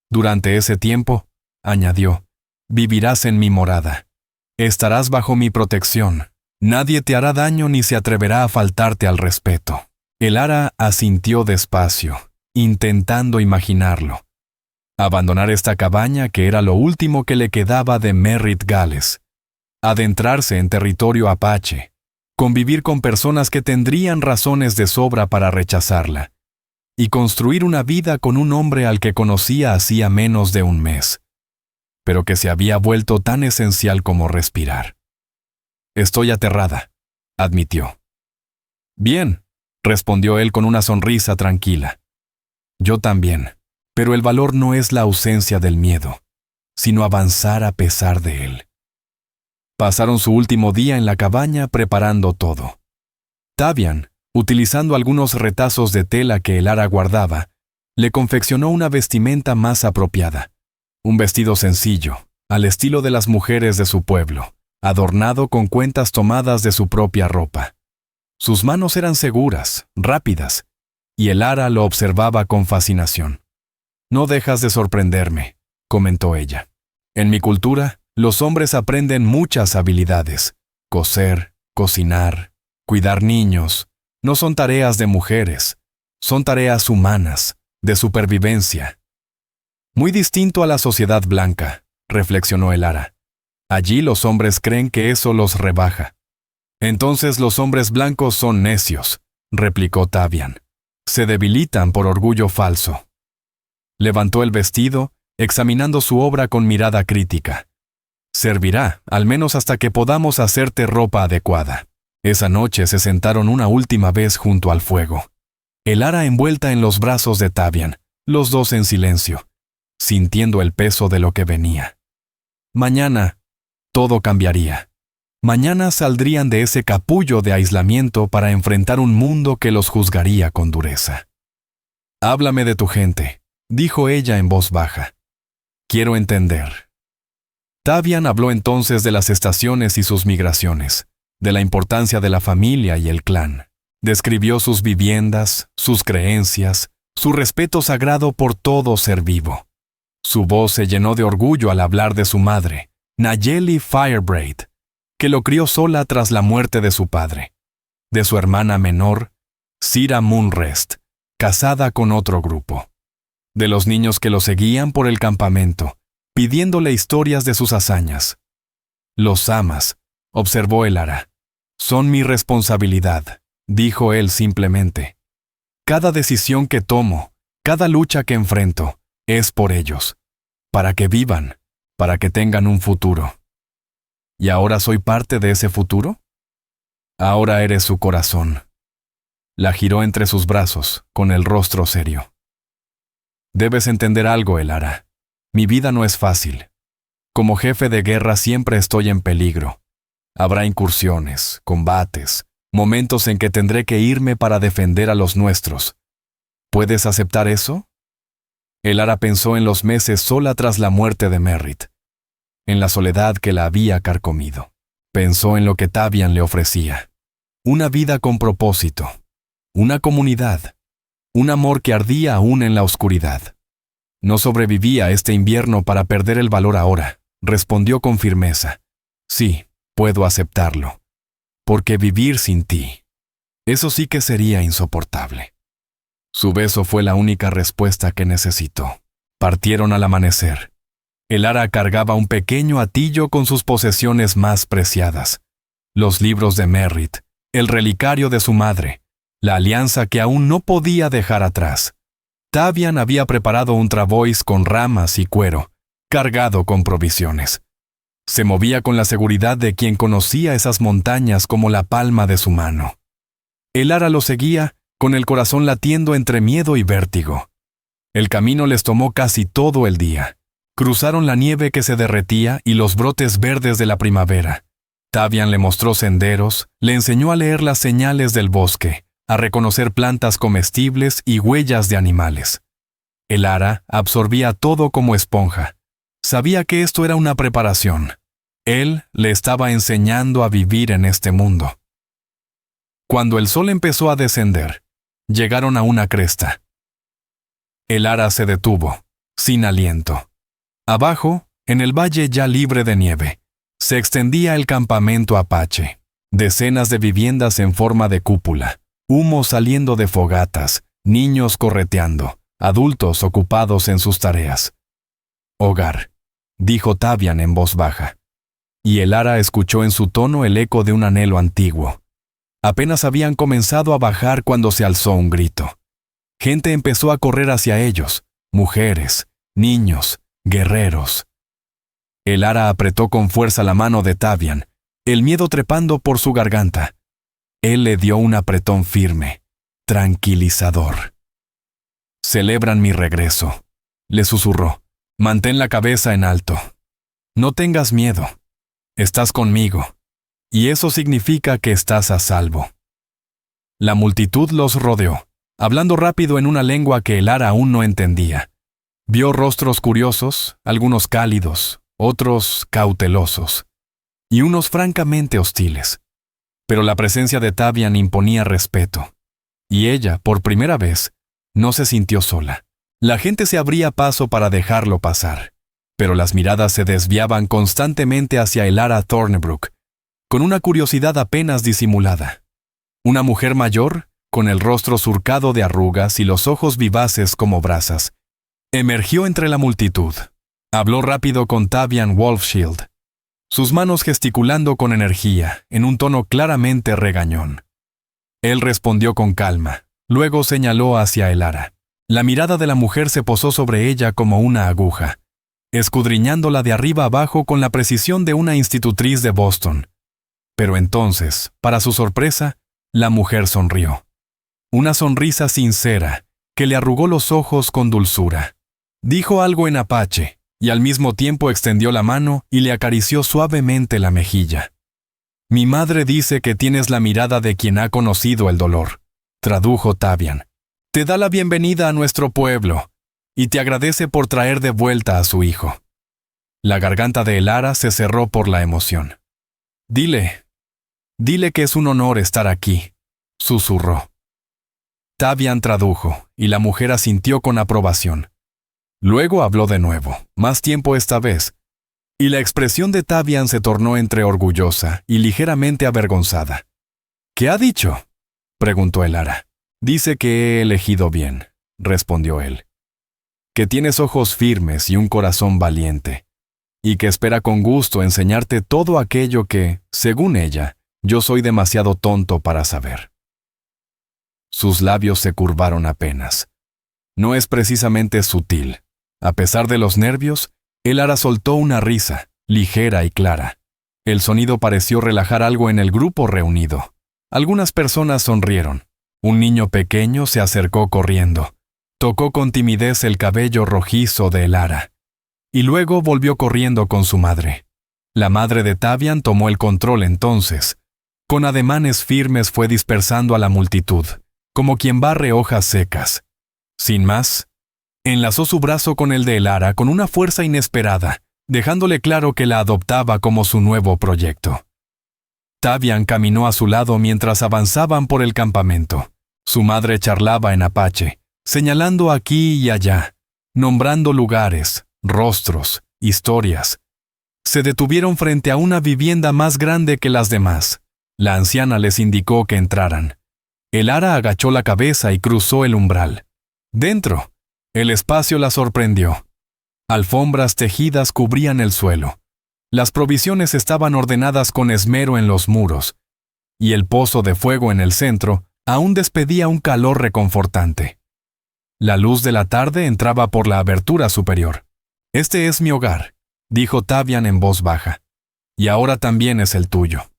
Durante ese tiempo, añadió, vivirás en mi morada. Estarás bajo mi protección. Nadie te hará daño ni se atreverá a faltarte al respeto. Elara asintió despacio, intentando imaginarlo. Abandonar esta cabaña que era lo último que le quedaba de Merritt Gales. Adentrarse en territorio apache. Convivir con personas que tendrían razones de sobra para rechazarla. Y construir una vida con un hombre al que conocía hacía menos de un mes, pero que se había vuelto tan esencial como respirar. Estoy aterrada, admitió. Bien, respondió él con una sonrisa tranquila. Yo también, pero el valor no es la ausencia del miedo, sino avanzar a pesar de él. Pasaron su último día en la cabaña preparando todo. Tavian, utilizando algunos retazos de tela que Elara guardaba, le confeccionó una vestimenta más apropiada. Un vestido sencillo, al estilo de las mujeres de su pueblo, adornado con cuentas tomadas de su propia ropa. Sus manos eran seguras, rápidas, y Elara lo observaba con fascinación. No dejas de sorprenderme, comentó ella. En mi cultura, los hombres aprenden muchas habilidades. Coser, cocinar, cuidar niños. No son tareas de mujeres, son tareas humanas, de supervivencia. Muy distinto a la sociedad blanca, reflexionó Elara. Allí los hombres creen que eso los rebaja. Entonces los hombres blancos son necios, replicó Tavian. Se debilitan por orgullo falso. Levantó el vestido, examinando su obra con mirada crítica. Servirá, al menos hasta que podamos hacerte ropa adecuada. Esa noche se sentaron una última vez junto al fuego. Elara envuelta en los brazos de Tavian, los dos en silencio, sintiendo el peso de lo que venía. Mañana, todo cambiaría. Mañana saldrían de ese capullo de aislamiento para enfrentar un mundo que los juzgaría con dureza. Háblame de tu gente, dijo ella en voz baja. Quiero entender. Tavian habló entonces de las estaciones y sus migraciones, de la importancia de la familia y el clan. Describió sus viviendas, sus creencias, su respeto sagrado por todo ser vivo. Su voz se llenó de orgullo al hablar de su madre, Nayeli Firebraid, que lo crió sola tras la muerte de su padre, de su hermana menor, Sira Moonrest, casada con otro grupo, de los niños que lo seguían por el campamento, pidiéndole historias de sus hazañas. «Los amas», observó Elara. «Son mi responsabilidad», dijo él simplemente. «Cada decisión que tomo, cada lucha que enfrento, es por ellos, para que vivan, para que tengan un futuro». ¿Y ahora soy parte de ese futuro? Ahora eres su corazón. La giró entre sus brazos, con el rostro serio. Debes entender algo, Elara. Mi vida no es fácil. Como jefe de guerra siempre estoy en peligro. Habrá incursiones, combates, momentos en que tendré que irme para defender a los nuestros. ¿Puedes aceptar eso? Elara pensó en los meses sola tras la muerte de Merritt, en la soledad que la había carcomido. Pensó en lo que Tavian le ofrecía. Una vida con propósito, una comunidad, un amor que ardía aún en la oscuridad. «No sobreviví a este invierno para perder el valor ahora», respondió con firmeza. «Sí, puedo aceptarlo. Porque vivir sin ti, eso sí que sería insoportable». Su beso fue la única respuesta que necesitó. Partieron al amanecer. Elara cargaba un pequeño hatillo con sus posesiones más preciadas: los libros de Merritt, el relicario de su madre, la alianza que aún no podía dejar atrás. Tavian había preparado un travois con ramas y cuero, cargado con provisiones. Se movía con la seguridad de quien conocía esas montañas como la palma de su mano. Elara lo seguía, con el corazón latiendo entre miedo y vértigo. El camino les tomó casi todo el día. Cruzaron la nieve que se derretía y los brotes verdes de la primavera. Tavian le mostró senderos, le enseñó a leer las señales del bosque, a reconocer plantas comestibles y huellas de animales. Elara absorbía todo como esponja. Sabía que esto era una preparación. Él le estaba enseñando a vivir en este mundo. Cuando el sol empezó a descender, llegaron a una cresta. Elara se detuvo, sin aliento. Abajo, en el valle ya libre de nieve, se extendía el campamento apache. Decenas de viviendas en forma de cúpula, humo saliendo de fogatas, niños correteando, adultos ocupados en sus tareas. «Hogar», dijo Tavian en voz baja. Y Elara escuchó en su tono el eco de un anhelo antiguo. Apenas habían comenzado a bajar cuando se alzó un grito. Gente empezó a correr hacia ellos, mujeres, niños, guerreros. Elara apretó con fuerza la mano de Tavian, el miedo trepando por su garganta. Él le dio un apretón firme, tranquilizador. «Celebran mi regreso», le susurró. «Mantén la cabeza en alto. No tengas miedo. Estás conmigo. Y eso significa que estás a salvo». La multitud los rodeó, hablando rápido en una lengua que Elara aún no entendía. Vio rostros curiosos, algunos cálidos, otros cautelosos, y unos francamente hostiles. Pero la presencia de Tavian imponía respeto. Y ella, por primera vez, no se sintió sola. La gente se abría paso para dejarlo pasar, pero las miradas se desviaban constantemente hacia Elara Thornbrook, con una curiosidad apenas disimulada. Una mujer mayor, con el rostro surcado de arrugas y los ojos vivaces como brasas, emergió entre la multitud. Habló rápido con Tavian Wolfshield, sus manos gesticulando con energía, en un tono claramente regañón. Él respondió con calma, luego señaló hacia Elara. La mirada de la mujer se posó sobre ella como una aguja, escudriñándola de arriba abajo con la precisión de una institutriz de Boston. Pero entonces, para su sorpresa, la mujer sonrió. Una sonrisa sincera, que le arrugó los ojos con dulzura. Dijo algo en apache, y al mismo tiempo extendió la mano y le acarició suavemente la mejilla. «Mi madre dice que tienes la mirada de quien ha conocido el dolor», tradujo Tavian. «Te da la bienvenida a nuestro pueblo, y te agradece por traer de vuelta a su hijo». La garganta de Elara se cerró por la emoción. Dile que es un honor estar aquí», susurró. Tavian tradujo, y la mujer asintió con aprobación. Luego habló de nuevo, más tiempo esta vez, y la expresión de Tavian se tornó entre orgullosa y ligeramente avergonzada. ¿Qué ha dicho?, preguntó el ara. Dice que he elegido bien, respondió él. Que tienes ojos firmes y un corazón valiente, y que espera con gusto enseñarte todo aquello que, según ella, yo soy demasiado tonto para saber. Sus labios se curvaron apenas. No es precisamente sutil. A pesar de los nervios, el ara soltó una risa, ligera y clara. El sonido pareció relajar algo en el grupo reunido. Algunas personas sonrieron. Un niño pequeño se acercó corriendo. Tocó con timidez el cabello rojizo de el ara. Y luego volvió corriendo con su madre. La madre de Tavian tomó el control entonces. Con ademanes firmes fue dispersando a la multitud, como quien barre hojas secas. Sin más, enlazó su brazo con el de el ara con una fuerza inesperada, dejándole claro que la adoptaba como su nuevo proyecto. Tavian caminó a su lado mientras avanzaban por el campamento. Su madre charlaba en apache, señalando aquí y allá, nombrando lugares, rostros, historias. Se detuvieron frente a una vivienda más grande que las demás. La anciana les indicó que entraran. El ara agachó la cabeza y cruzó el umbral. Dentro, el espacio la sorprendió. Alfombras tejidas cubrían el suelo. Las provisiones estaban ordenadas con esmero en los muros, y el pozo de fuego en el centro aún despedía un calor reconfortante. La luz de la tarde entraba por la abertura superior. «Este es mi hogar», dijo Tavian en voz baja, «y ahora también es el tuyo».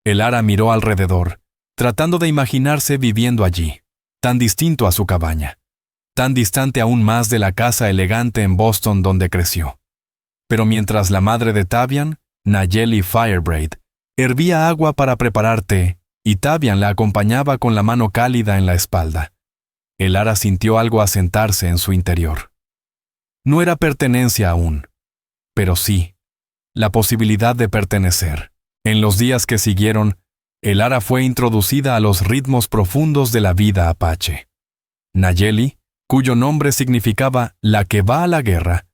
El ara miró alrededor, tratando de imaginarse viviendo allí, tan distinto a su cabaña, tan distante aún más de la casa elegante en Boston donde creció. Pero mientras la madre de Tavian, Nayeli Firebraid, hervía agua para preparar té, y Tavian la acompañaba con la mano cálida en la espalda, el ara sintió algo asentarse en su interior. No era pertenencia aún, pero sí, la posibilidad de pertenecer. En los días que siguieron, el ara fue introducida a los ritmos profundos de la vida apache. Nayeli, cuyo nombre significaba la que va a la guerra,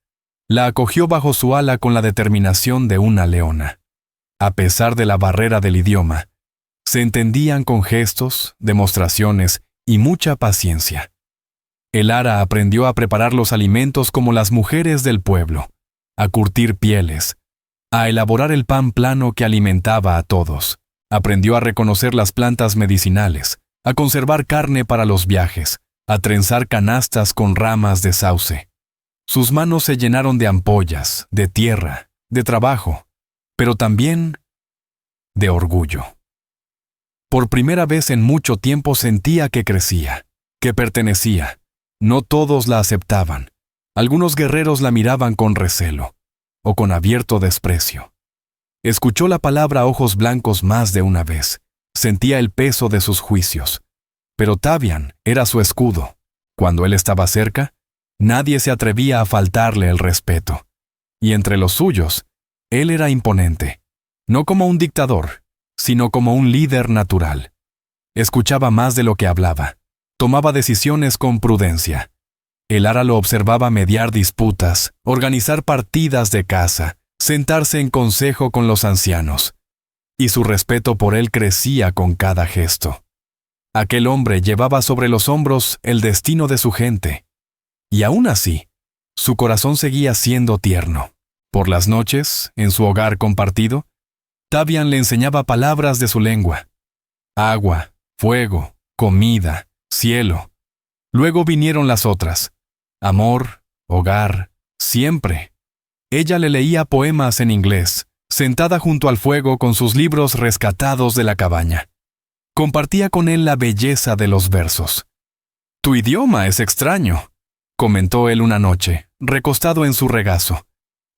la acogió bajo su ala con la determinación de una leona. A pesar de la barrera del idioma, se entendían con gestos, demostraciones y mucha paciencia. El ara aprendió a preparar los alimentos como las mujeres del pueblo, a curtir pieles, a elaborar el pan plano que alimentaba a todos. Aprendió a reconocer las plantas medicinales, a conservar carne para los viajes, a trenzar canastas con ramas de sauce. Sus manos se llenaron de ampollas, de tierra, de trabajo, pero también de orgullo. Por primera vez en mucho tiempo sentía que crecía, que pertenecía. No todos la aceptaban. Algunos guerreros la miraban con recelo, o con abierto desprecio. Escuchó la palabra ojos blancos más de una vez. Sentía el peso de sus juicios. Pero Tavian era su escudo. Cuando él estaba cerca, nadie se atrevía a faltarle el respeto. Y entre los suyos, él era imponente. No como un dictador, sino como un líder natural. Escuchaba más de lo que hablaba. Tomaba decisiones con prudencia. El ara lo observaba mediar disputas, organizar partidas de caza, sentarse en consejo con los ancianos. Y su respeto por él crecía con cada gesto. Aquel hombre llevaba sobre los hombros el destino de su gente. Y aún así, su corazón seguía siendo tierno. Por las noches, en su hogar compartido, Tavian le enseñaba palabras de su lengua. Agua, fuego, comida, cielo. Luego vinieron las otras. Amor, hogar, siempre. Ella le leía poemas en inglés, sentada junto al fuego con sus libros rescatados de la cabaña. Compartía con él la belleza de los versos. «Tu idioma es extraño», comentó él una noche, recostado en su regazo,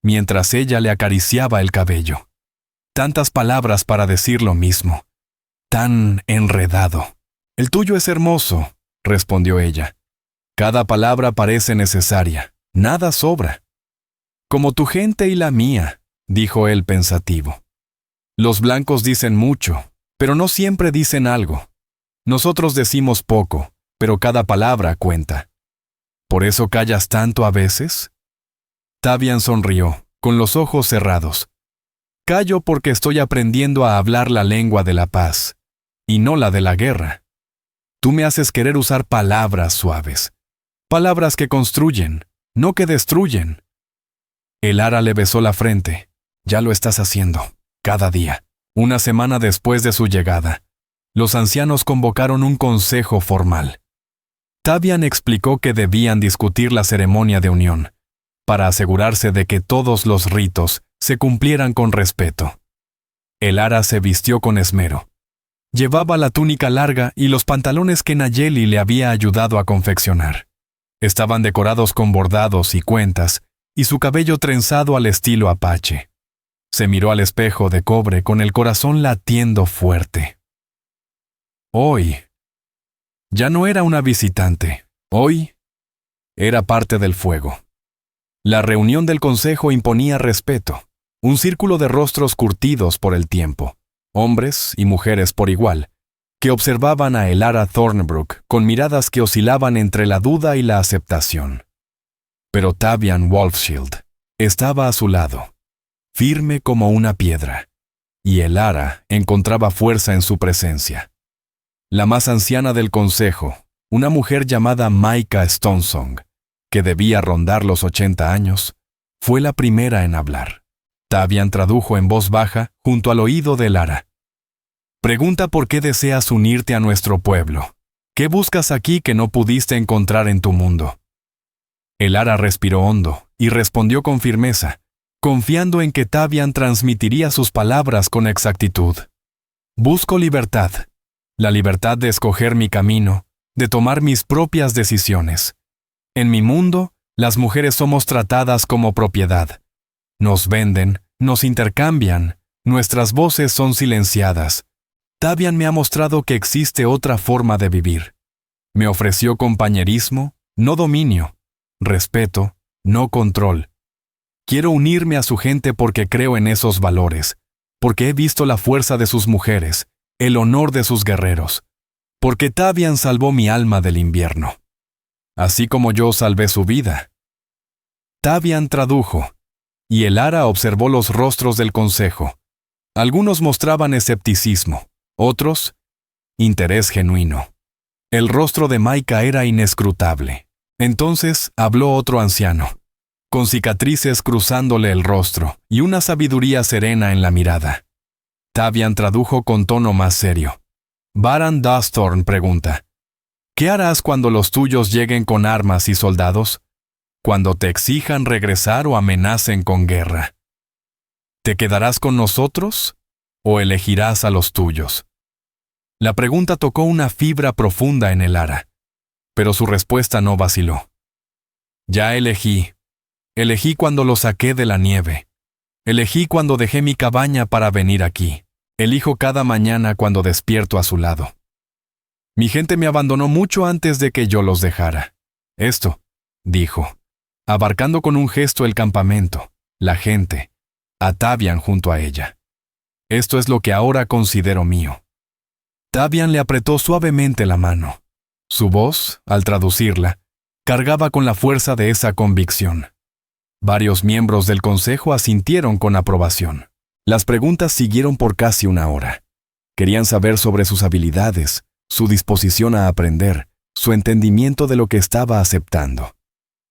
mientras ella le acariciaba el cabello. Tantas palabras para decir lo mismo. Tan enredado. «El tuyo es hermoso», respondió ella. «Cada palabra parece necesaria, nada sobra». «Como tu gente y la mía», dijo él pensativo. «Los blancos dicen mucho, pero no siempre dicen algo. Nosotros decimos poco, pero cada palabra cuenta». ¿Por eso callas tanto a veces? Tavian sonrió, con los ojos cerrados. Callo porque estoy aprendiendo a hablar la lengua de la paz, y no la de la guerra. Tú me haces querer usar palabras suaves, palabras que construyen, no que destruyen. El ara le besó la frente. Ya lo estás haciendo, cada día. Una semana después de su llegada, los ancianos convocaron un consejo formal. Tavian explicó que debían discutir la ceremonia de unión, para asegurarse de que todos los ritos se cumplieran con respeto. El ara se vistió con esmero. Llevaba la túnica larga y los pantalones que Nayeli le había ayudado a confeccionar. Estaban decorados con bordados y cuentas, y su cabello trenzado al estilo apache. Se miró al espejo de cobre con el corazón latiendo fuerte. Hoy, ya no era una visitante. Hoy, era parte del fuego. La reunión del consejo imponía respeto. Un círculo de rostros curtidos por el tiempo, hombres y mujeres por igual, que observaban a Elara Thornbrook con miradas que oscilaban entre la duda y la aceptación. Pero Tavian Wolfshield estaba a su lado, firme como una piedra, y Elara encontraba fuerza en su presencia. La más anciana del consejo, una mujer llamada Micah Stonesong, que debía rondar los 80 años, fue la primera en hablar. Tavian tradujo en voz baja junto al oído de Elara. Pregunta por qué deseas unirte a nuestro pueblo. ¿Qué buscas aquí que no pudiste encontrar en tu mundo? Elara respiró hondo y respondió con firmeza, confiando en que Tavian transmitiría sus palabras con exactitud. Busco libertad, la libertad de escoger mi camino, de tomar mis propias decisiones. En mi mundo, las mujeres somos tratadas como propiedad. Nos venden, nos intercambian, nuestras voces son silenciadas. Tavian me ha mostrado que existe otra forma de vivir. Me ofreció compañerismo, no dominio, respeto, no control. Quiero unirme a su gente porque creo en esos valores, porque he visto la fuerza de sus mujeres, el honor de sus guerreros, porque Tavian salvó mi alma del invierno, así como yo salvé su vida. Tavian tradujo, y Elara observó los rostros del consejo. Algunos mostraban escepticismo, otros, interés genuino. El rostro de Micah era inescrutable. Entonces habló otro anciano, con cicatrices cruzándole el rostro y una sabiduría serena en la mirada. Tavian tradujo con tono más serio. Baran Dusthorn pregunta, ¿qué harás cuando los tuyos lleguen con armas y soldados? Cuando te exijan regresar o amenacen con guerra. ¿Te quedarás con nosotros o elegirás a los tuyos? La pregunta tocó una fibra profunda en Elara, pero su respuesta no vaciló. Ya elegí. Elegí cuando lo saqué de la nieve. Elegí cuando dejé mi cabaña para venir aquí. Elijo cada mañana cuando despierto a su lado. Mi gente me abandonó mucho antes de que yo los dejara. Esto, dijo, abarcando con un gesto el campamento, la gente, a Tavian junto a ella. Esto es lo que ahora considero mío. Tavian le apretó suavemente la mano. Su voz, al traducirla, cargaba con la fuerza de esa convicción. Varios miembros del consejo asintieron con aprobación. Las preguntas siguieron por casi una hora. Querían saber sobre sus habilidades, su disposición a aprender, su entendimiento de lo que estaba aceptando.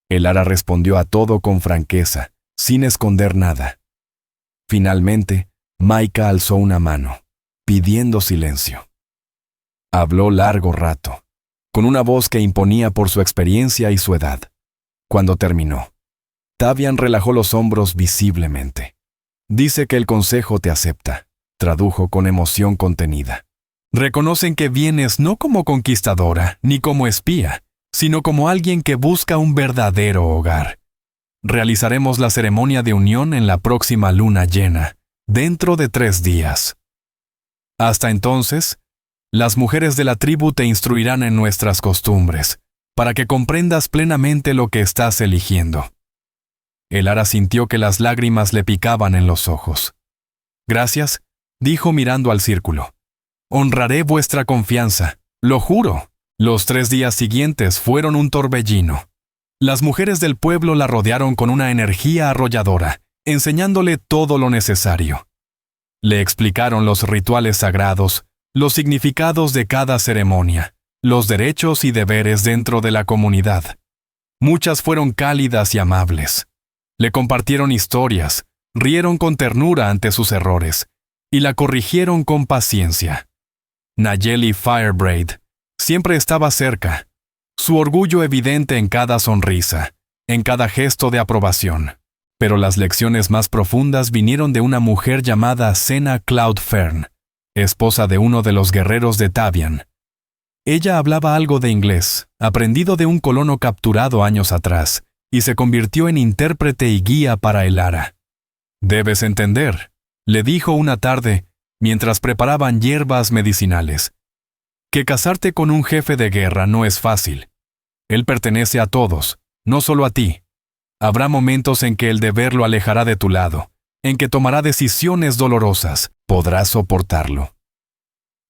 Elara respondió a todo con franqueza, sin esconder nada. Finalmente, Micah alzó una mano, pidiendo silencio. Habló largo rato, con una voz que imponía por su experiencia y su edad. Cuando terminó, Tavian relajó los hombros visiblemente. Dice que el consejo te acepta, tradujo con emoción contenida. Reconocen que vienes no como conquistadora ni como espía, sino como alguien que busca un verdadero hogar. Realizaremos la ceremonia de unión en la próxima luna llena, dentro de 3 días. Hasta entonces, las mujeres de la tribu te instruirán en nuestras costumbres, para que comprendas plenamente lo que estás eligiendo. Elara sintió que las lágrimas le picaban en los ojos. Gracias, dijo mirando al círculo. Honraré vuestra confianza, lo juro. Los 3 días siguientes fueron un torbellino. Las mujeres del pueblo la rodearon con una energía arrolladora, enseñándole todo lo necesario. Le explicaron los rituales sagrados, los significados de cada ceremonia, los derechos y deberes dentro de la comunidad. Muchas fueron cálidas y amables. Le compartieron historias, rieron con ternura ante sus errores, y la corrigieron con paciencia. Nayeli Firebraid siempre estaba cerca, su orgullo evidente en cada sonrisa, en cada gesto de aprobación. Pero las lecciones más profundas vinieron de una mujer llamada Senna Cloudfern, esposa de uno de los guerreros de Tavian. Ella hablaba algo de inglés, aprendido de un colono capturado años atrás, y se convirtió en intérprete y guía para Elara. «Debes entender», le dijo una tarde, mientras preparaban hierbas medicinales, «que casarte con un jefe de guerra no es fácil. Él pertenece a todos, no solo a ti. Habrá momentos en que el deber lo alejará de tu lado, en que tomará decisiones dolorosas. Podrás soportarlo».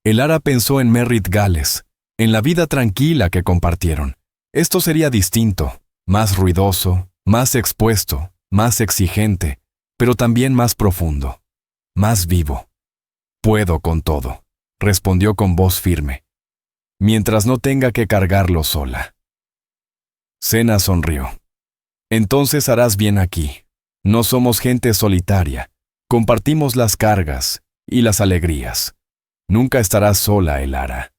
Elara pensó en Merrit Gales, en la vida tranquila que compartieron. Esto sería distinto, más ruidoso, más expuesto, más exigente, pero también más profundo, más vivo. «Puedo con todo», respondió con voz firme, «mientras no tenga que cargarlo sola». Senna sonrió. «Entonces harás bien aquí. No somos gente solitaria. Compartimos las cargas y las alegrías. Nunca estarás sola, Elara.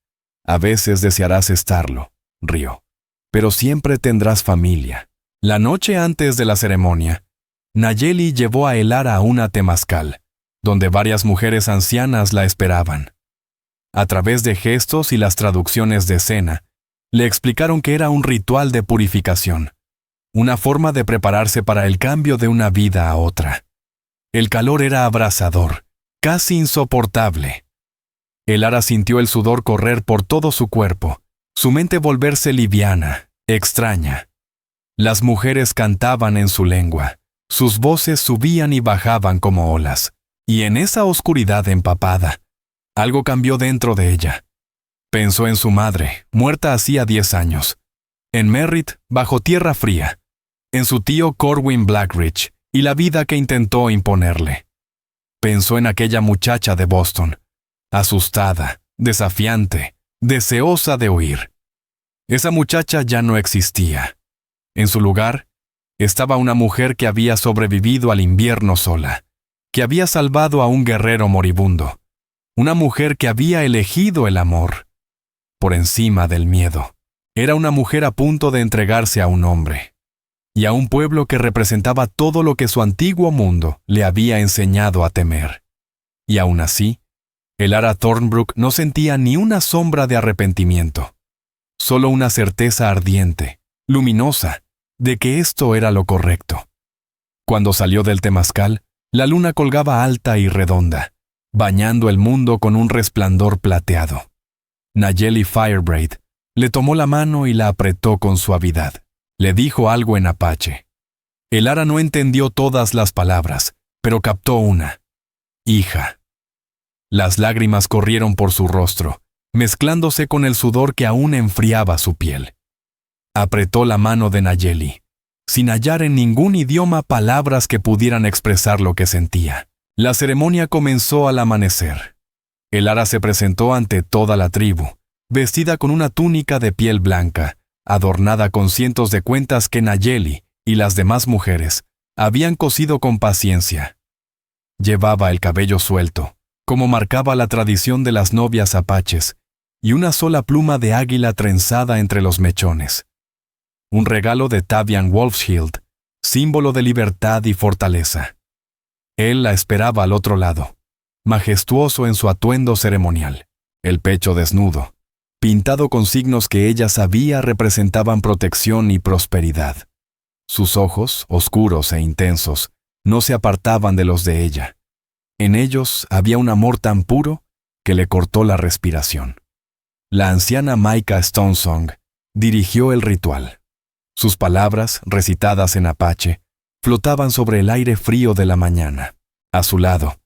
A veces desearás estarlo», rió, «pero siempre tendrás familia». La noche antes de la ceremonia, Nayeli llevó a Elara a una temazcal, donde varias mujeres ancianas la esperaban. A través de gestos y las traducciones de Senna, le explicaron que era un ritual de purificación, una forma de prepararse para el cambio de una vida a otra. El calor era abrasador, casi insoportable. Elara sintió el sudor correr por todo su cuerpo, su mente volverse liviana, extraña. Las mujeres cantaban en su lengua, sus voces subían y bajaban como olas, y en esa oscuridad empapada, algo cambió dentro de ella. Pensó en su madre, muerta hacía 10 años, en Merrit, bajo tierra fría, en su tío Corwin Blackridge y la vida que intentó imponerle. Pensó en aquella muchacha de Boston, asustada, desafiante, deseosa de huir. Esa muchacha ya no existía. En su lugar, estaba una mujer que había sobrevivido al invierno sola, que había salvado a un guerrero moribundo, una mujer que había elegido el amor por encima del miedo. Era una mujer a punto de entregarse a un hombre y a un pueblo que representaba todo lo que su antiguo mundo le había enseñado a temer. Y aún así, Elara Thornbrook no sentía ni una sombra de arrepentimiento, solo una certeza ardiente, luminosa, de que esto era lo correcto. Cuando salió del temazcal, la luna colgaba alta y redonda, bañando el mundo con un resplandor plateado. Nayeli Firebraid le tomó la mano y la apretó con suavidad. Le dijo algo en apache. Elara no entendió todas las palabras, pero captó una: «hija». Las lágrimas corrieron por su rostro, mezclándose con el sudor que aún enfriaba su piel. Apretó la mano de Nayeli, sin hallar en ningún idioma palabras que pudieran expresar lo que sentía. La ceremonia comenzó al amanecer. Elara se presentó ante toda la tribu, vestida con una túnica de piel blanca, adornada con cientos de cuentas que Nayeli y las demás mujeres habían cosido con paciencia. Llevaba el cabello suelto, como marcaba la tradición de las novias apaches, y una sola pluma de águila trenzada entre los mechones. Un regalo de Tavian Wolfshield, símbolo de libertad y fortaleza. Él la esperaba al otro lado, majestuoso en su atuendo ceremonial, el pecho desnudo, pintado con signos que ella sabía representaban protección y prosperidad. Sus ojos, oscuros e intensos, no se apartaban de los de ella. En ellos había un amor tan puro que le cortó la respiración. La anciana Micah Stonesong dirigió el ritual. Sus palabras, recitadas en apache, flotaban sobre el aire frío de la mañana. A su lado,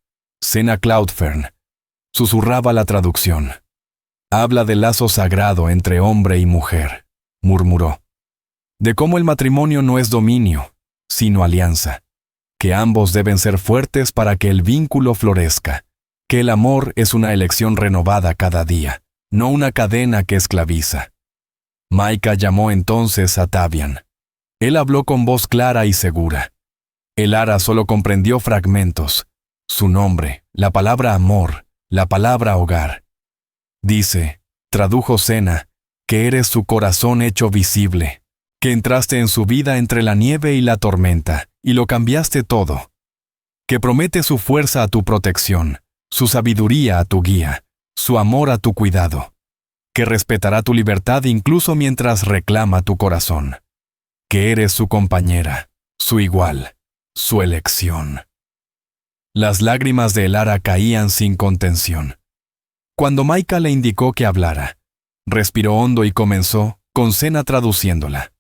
Senna Cloudfern susurraba la traducción. «Habla del lazo sagrado entre hombre y mujer», murmuró. de cómo el matrimonio no es dominio, sino alianza, que ambos deben ser fuertes para que el vínculo florezca, que el amor es una elección renovada cada día, no una cadena que esclaviza. Maika llamó entonces a Tavian. Él habló con voz clara y segura. El ara solo comprendió fragmentos. Su nombre, la palabra amor, la palabra hogar. Dice, tradujo Sena, que eres su corazón hecho visible, que entraste en su vida entre la nieve y la tormenta, y lo cambiaste todo. Que promete su fuerza a tu protección, su sabiduría a tu guía, su amor a tu cuidado. Que respetará tu libertad incluso mientras reclama tu corazón. Que eres su compañera, su igual, su elección. Las lágrimas de Elara caían sin contención. Cuando Maika le indicó que hablara, respiró hondo y comenzó, con Sena traduciéndola.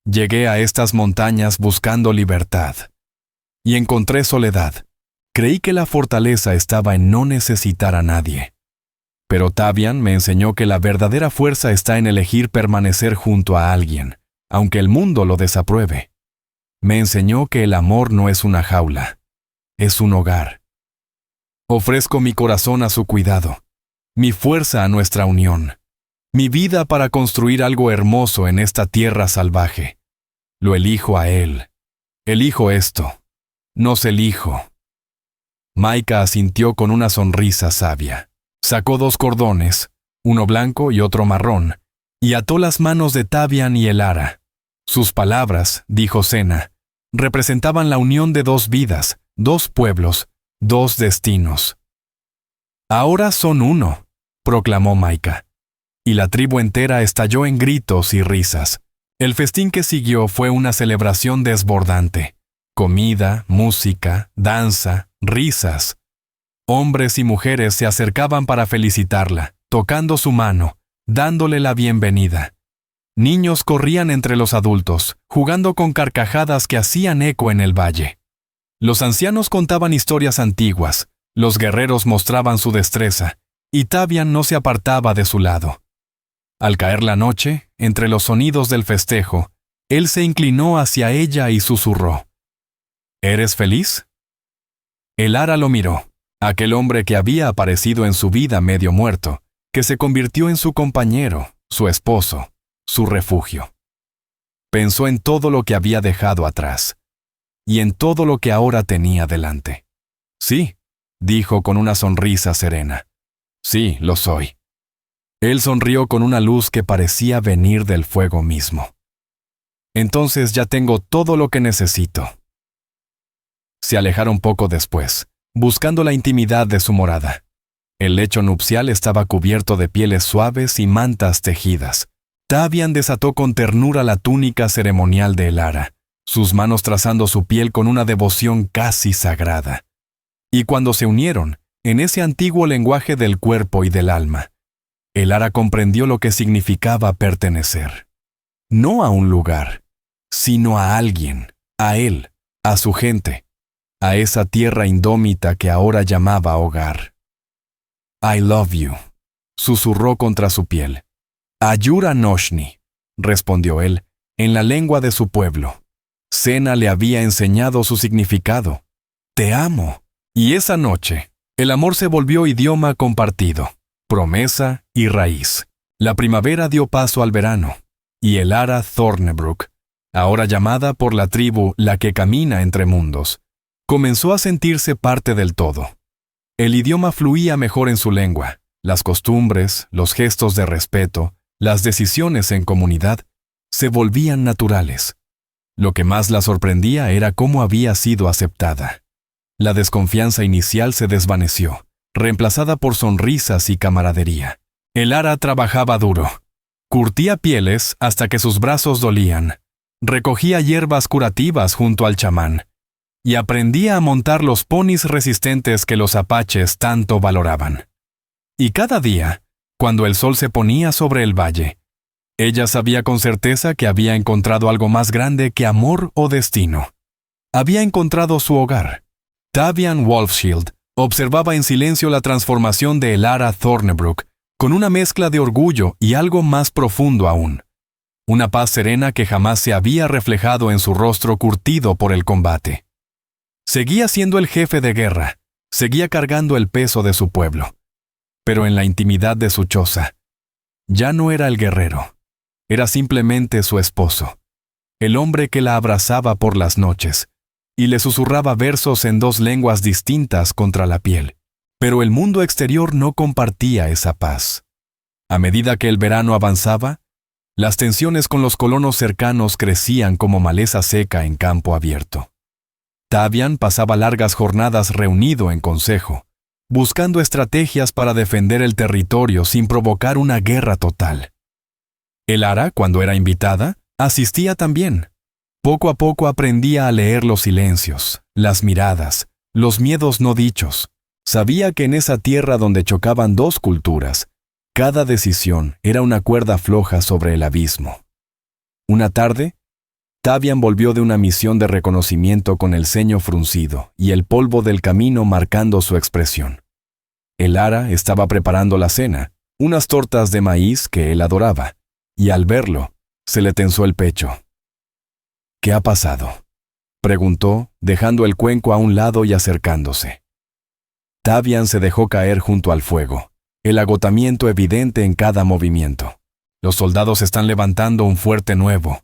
Llegué a estas montañas buscando libertad. Y encontré soledad. Creí que la fortaleza estaba en no necesitar a nadie. Pero Tavian me enseñó que la verdadera fuerza está en elegir permanecer junto a alguien, aunque el mundo lo desapruebe. Me enseñó que el amor no es una jaula, es un hogar. Ofrezco mi corazón a su cuidado, mi fuerza a nuestra unión, mi vida para construir algo hermoso en esta tierra salvaje. Lo elijo a él. Elijo esto. Nos elijo. Maika asintió con una sonrisa sabia. Sacó 2 cordones, uno blanco y otro marrón, y ató las manos de Tavian y Elara. Sus palabras, dijo Sena, representaban la unión de 2 vidas, 2 pueblos, 2 destinos. Ahora son uno, proclamó Maika. Y la tribu entera estalló en gritos y risas. El festín que siguió fue una celebración desbordante. Comida, música, danza, risas. Hombres y mujeres se acercaban para felicitarla, tocando su mano, dándole la bienvenida. Niños corrían entre los adultos, jugando con carcajadas que hacían eco en el valle. Los ancianos contaban historias antiguas, los guerreros mostraban su destreza, y Tavian no se apartaba de su lado. Al caer la noche, entre los sonidos del festejo, él se inclinó hacia ella y susurró. ¿Eres feliz? Elara lo miró. Aquel hombre que había aparecido en su vida medio muerto, que se convirtió en su compañero, su esposo, su refugio. Pensó en todo lo que había dejado atrás, y en todo lo que ahora tenía delante. Sí, dijo con una sonrisa serena. Sí, lo soy. Él sonrió con una luz que parecía venir del fuego mismo. Entonces ya tengo todo lo que necesito. Se alejaron poco después, buscando la intimidad de su morada. El lecho nupcial estaba cubierto de pieles suaves y mantas tejidas. Tavian desató con ternura la túnica ceremonial de Elara, sus manos trazando su piel con una devoción casi sagrada. Y cuando se unieron, en ese antiguo lenguaje del cuerpo y del alma, Elara comprendió lo que significaba pertenecer. No a un lugar, sino a alguien, a él, a su gente, a esa tierra indómita que ahora llamaba hogar. I love you, susurró contra su piel. Ayura Noshni, respondió él, en la lengua de su pueblo. Sena le había enseñado su significado. Te amo. Y esa noche, el amor se volvió idioma compartido, promesa y raíz. La primavera dio paso al verano, y Elara Thornebrook, ahora llamada por la tribu la que camina entre mundos, comenzó a sentirse parte del todo. El idioma fluía mejor en su lengua, las costumbres, los gestos de respeto, las decisiones en comunidad, se volvían naturales. Lo que más la sorprendía era cómo había sido aceptada. La desconfianza inicial se desvaneció, reemplazada por sonrisas y camaradería. Elara trabajaba duro. Curtía pieles hasta que sus brazos dolían. Recogía hierbas curativas junto al chamán. Y aprendía a montar los ponis resistentes que los apaches tanto valoraban. Y cada día, cuando el sol se ponía sobre el valle, ella sabía con certeza que había encontrado algo más grande que amor o destino. Había encontrado su hogar. Tavian Wolfshield observaba en silencio la transformación de Elara Thornebrook, con una mezcla de orgullo y algo más profundo aún. una paz serena que jamás se había reflejado en su rostro curtido por el combate. Seguía siendo el jefe de guerra, seguía cargando el peso de su pueblo, pero en la intimidad de su choza, ya no era el guerrero, era simplemente su esposo, el hombre que la abrazaba por las noches, y le susurraba versos en dos lenguas distintas contra la piel. Pero el mundo exterior no compartía esa paz. A medida que el verano avanzaba, las tensiones con los colonos cercanos crecían como maleza seca en campo abierto. Tavian pasaba largas jornadas reunido en consejo, buscando estrategias para defender el territorio sin provocar una guerra total. Elara, cuando era invitada, asistía también. Poco a poco aprendía a leer los silencios, las miradas, los miedos no dichos. Sabía que en esa tierra donde chocaban dos culturas, cada decisión era una cuerda floja sobre el abismo. Una tarde, Tavian volvió de una misión de reconocimiento con el ceño fruncido y el polvo del camino marcando su expresión. Elara estaba preparando la cena, unas tortas de maíz que él adoraba, y al verlo, se le tensó el pecho. «¿Qué ha pasado?», preguntó, dejando el cuenco a un lado y acercándose. Tavian se dejó caer junto al fuego, el agotamiento evidente en cada movimiento. Los soldados están levantando un fuerte nuevo,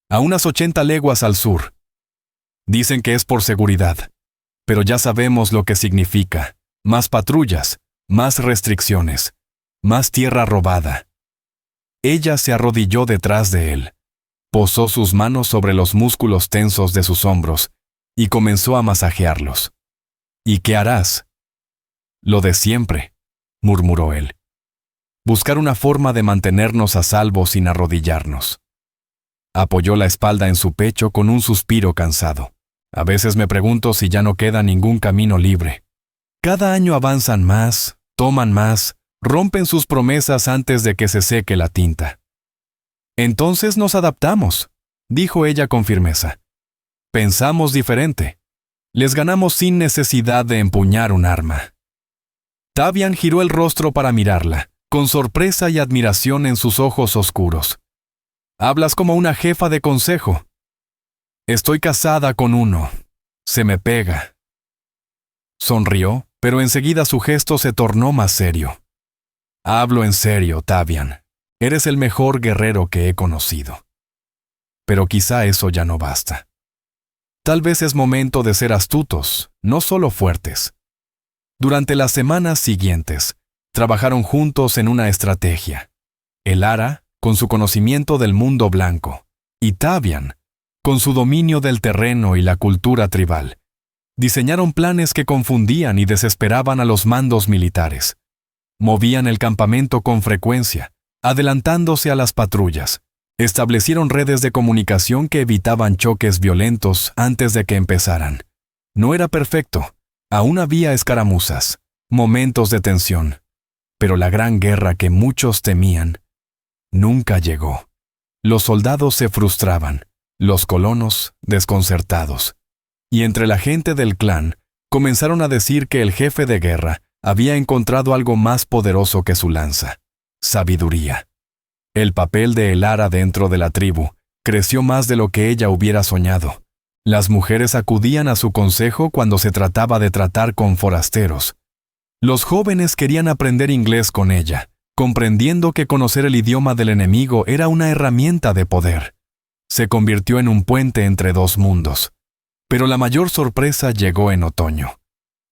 a unas 80 leguas al sur. Dicen que es por seguridad, pero ya sabemos lo que significa. Más patrullas, más restricciones, más tierra robada. Ella se arrodilló detrás de él, posó sus manos sobre los músculos tensos de sus hombros y comenzó a masajearlos. «¿Y qué harás?». «Lo de siempre», murmuró él. «Buscar una forma de mantenernos a salvo sin arrodillarnos». Apoyó la espalda en su pecho con un suspiro cansado. «A veces me pregunto si ya no queda ningún camino libre. Cada año avanzan más, toman más, rompen sus promesas antes de que se seque la tinta». «Entonces nos adaptamos», dijo ella con firmeza. «Pensamos diferente. Les ganamos sin necesidad de empuñar un arma». Tavian giró el rostro para mirarla, con sorpresa y admiración en sus ojos oscuros. «Hablas como una jefa de consejo». «Estoy casada con uno. Se me pega». Sonrió, pero enseguida su gesto se tornó más serio. «Hablo en serio, Tavian. Eres el mejor guerrero que he conocido. Pero quizá eso ya no basta. Tal vez es momento de ser astutos, no solo fuertes». Durante las semanas siguientes, trabajaron juntos en una estrategia. Elara, con su conocimiento del mundo blanco, y Tavian, con su dominio del terreno y la cultura tribal. Diseñaron planes que confundían y desesperaban a los mandos militares. Movían el campamento con frecuencia, adelantándose a las patrullas. Establecieron redes de comunicación que evitaban choques violentos antes de que empezaran. No era perfecto. Aún había escaramuzas, momentos de tensión, pero la gran guerra que muchos temían nunca llegó. Los soldados se frustraban, los colonos desconcertados, y entre la gente del clan comenzaron a decir que el jefe de guerra había encontrado algo más poderoso que su lanza: sabiduría. El papel de Elara dentro de la tribu creció más de lo que ella hubiera soñado. Las mujeres acudían a su consejo cuando se trataba de tratar con forasteros. Los jóvenes querían aprender inglés con ella, comprendiendo que conocer el idioma del enemigo era una herramienta de poder. Se convirtió en un puente entre dos mundos. Pero la mayor sorpresa llegó en otoño.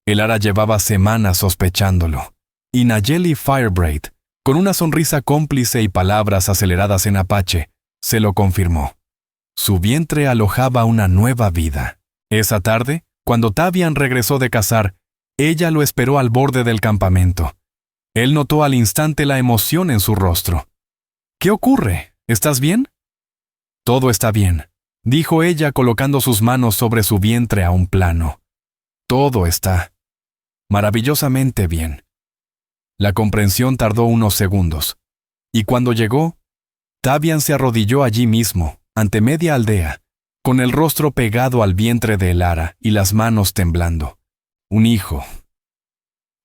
Elara llevaba semanas sospechándolo, y Nayeli Firebraid, con una sonrisa cómplice y palabras aceleradas en apache, se lo confirmó. Su vientre alojaba una nueva vida. Esa tarde, cuando Tavian regresó de cazar, ella lo esperó al borde del campamento. Él notó al instante la emoción en su rostro. «¿Qué ocurre? ¿Estás bien?» «Todo está bien», dijo ella colocando sus manos sobre su vientre a un plano. «Todo está maravillosamente bien». La comprensión tardó unos segundos, y cuando llegó, Tavian se arrodilló allí mismo, ante media aldea, con el rostro pegado al vientre de Elara y las manos temblando. «Un hijo.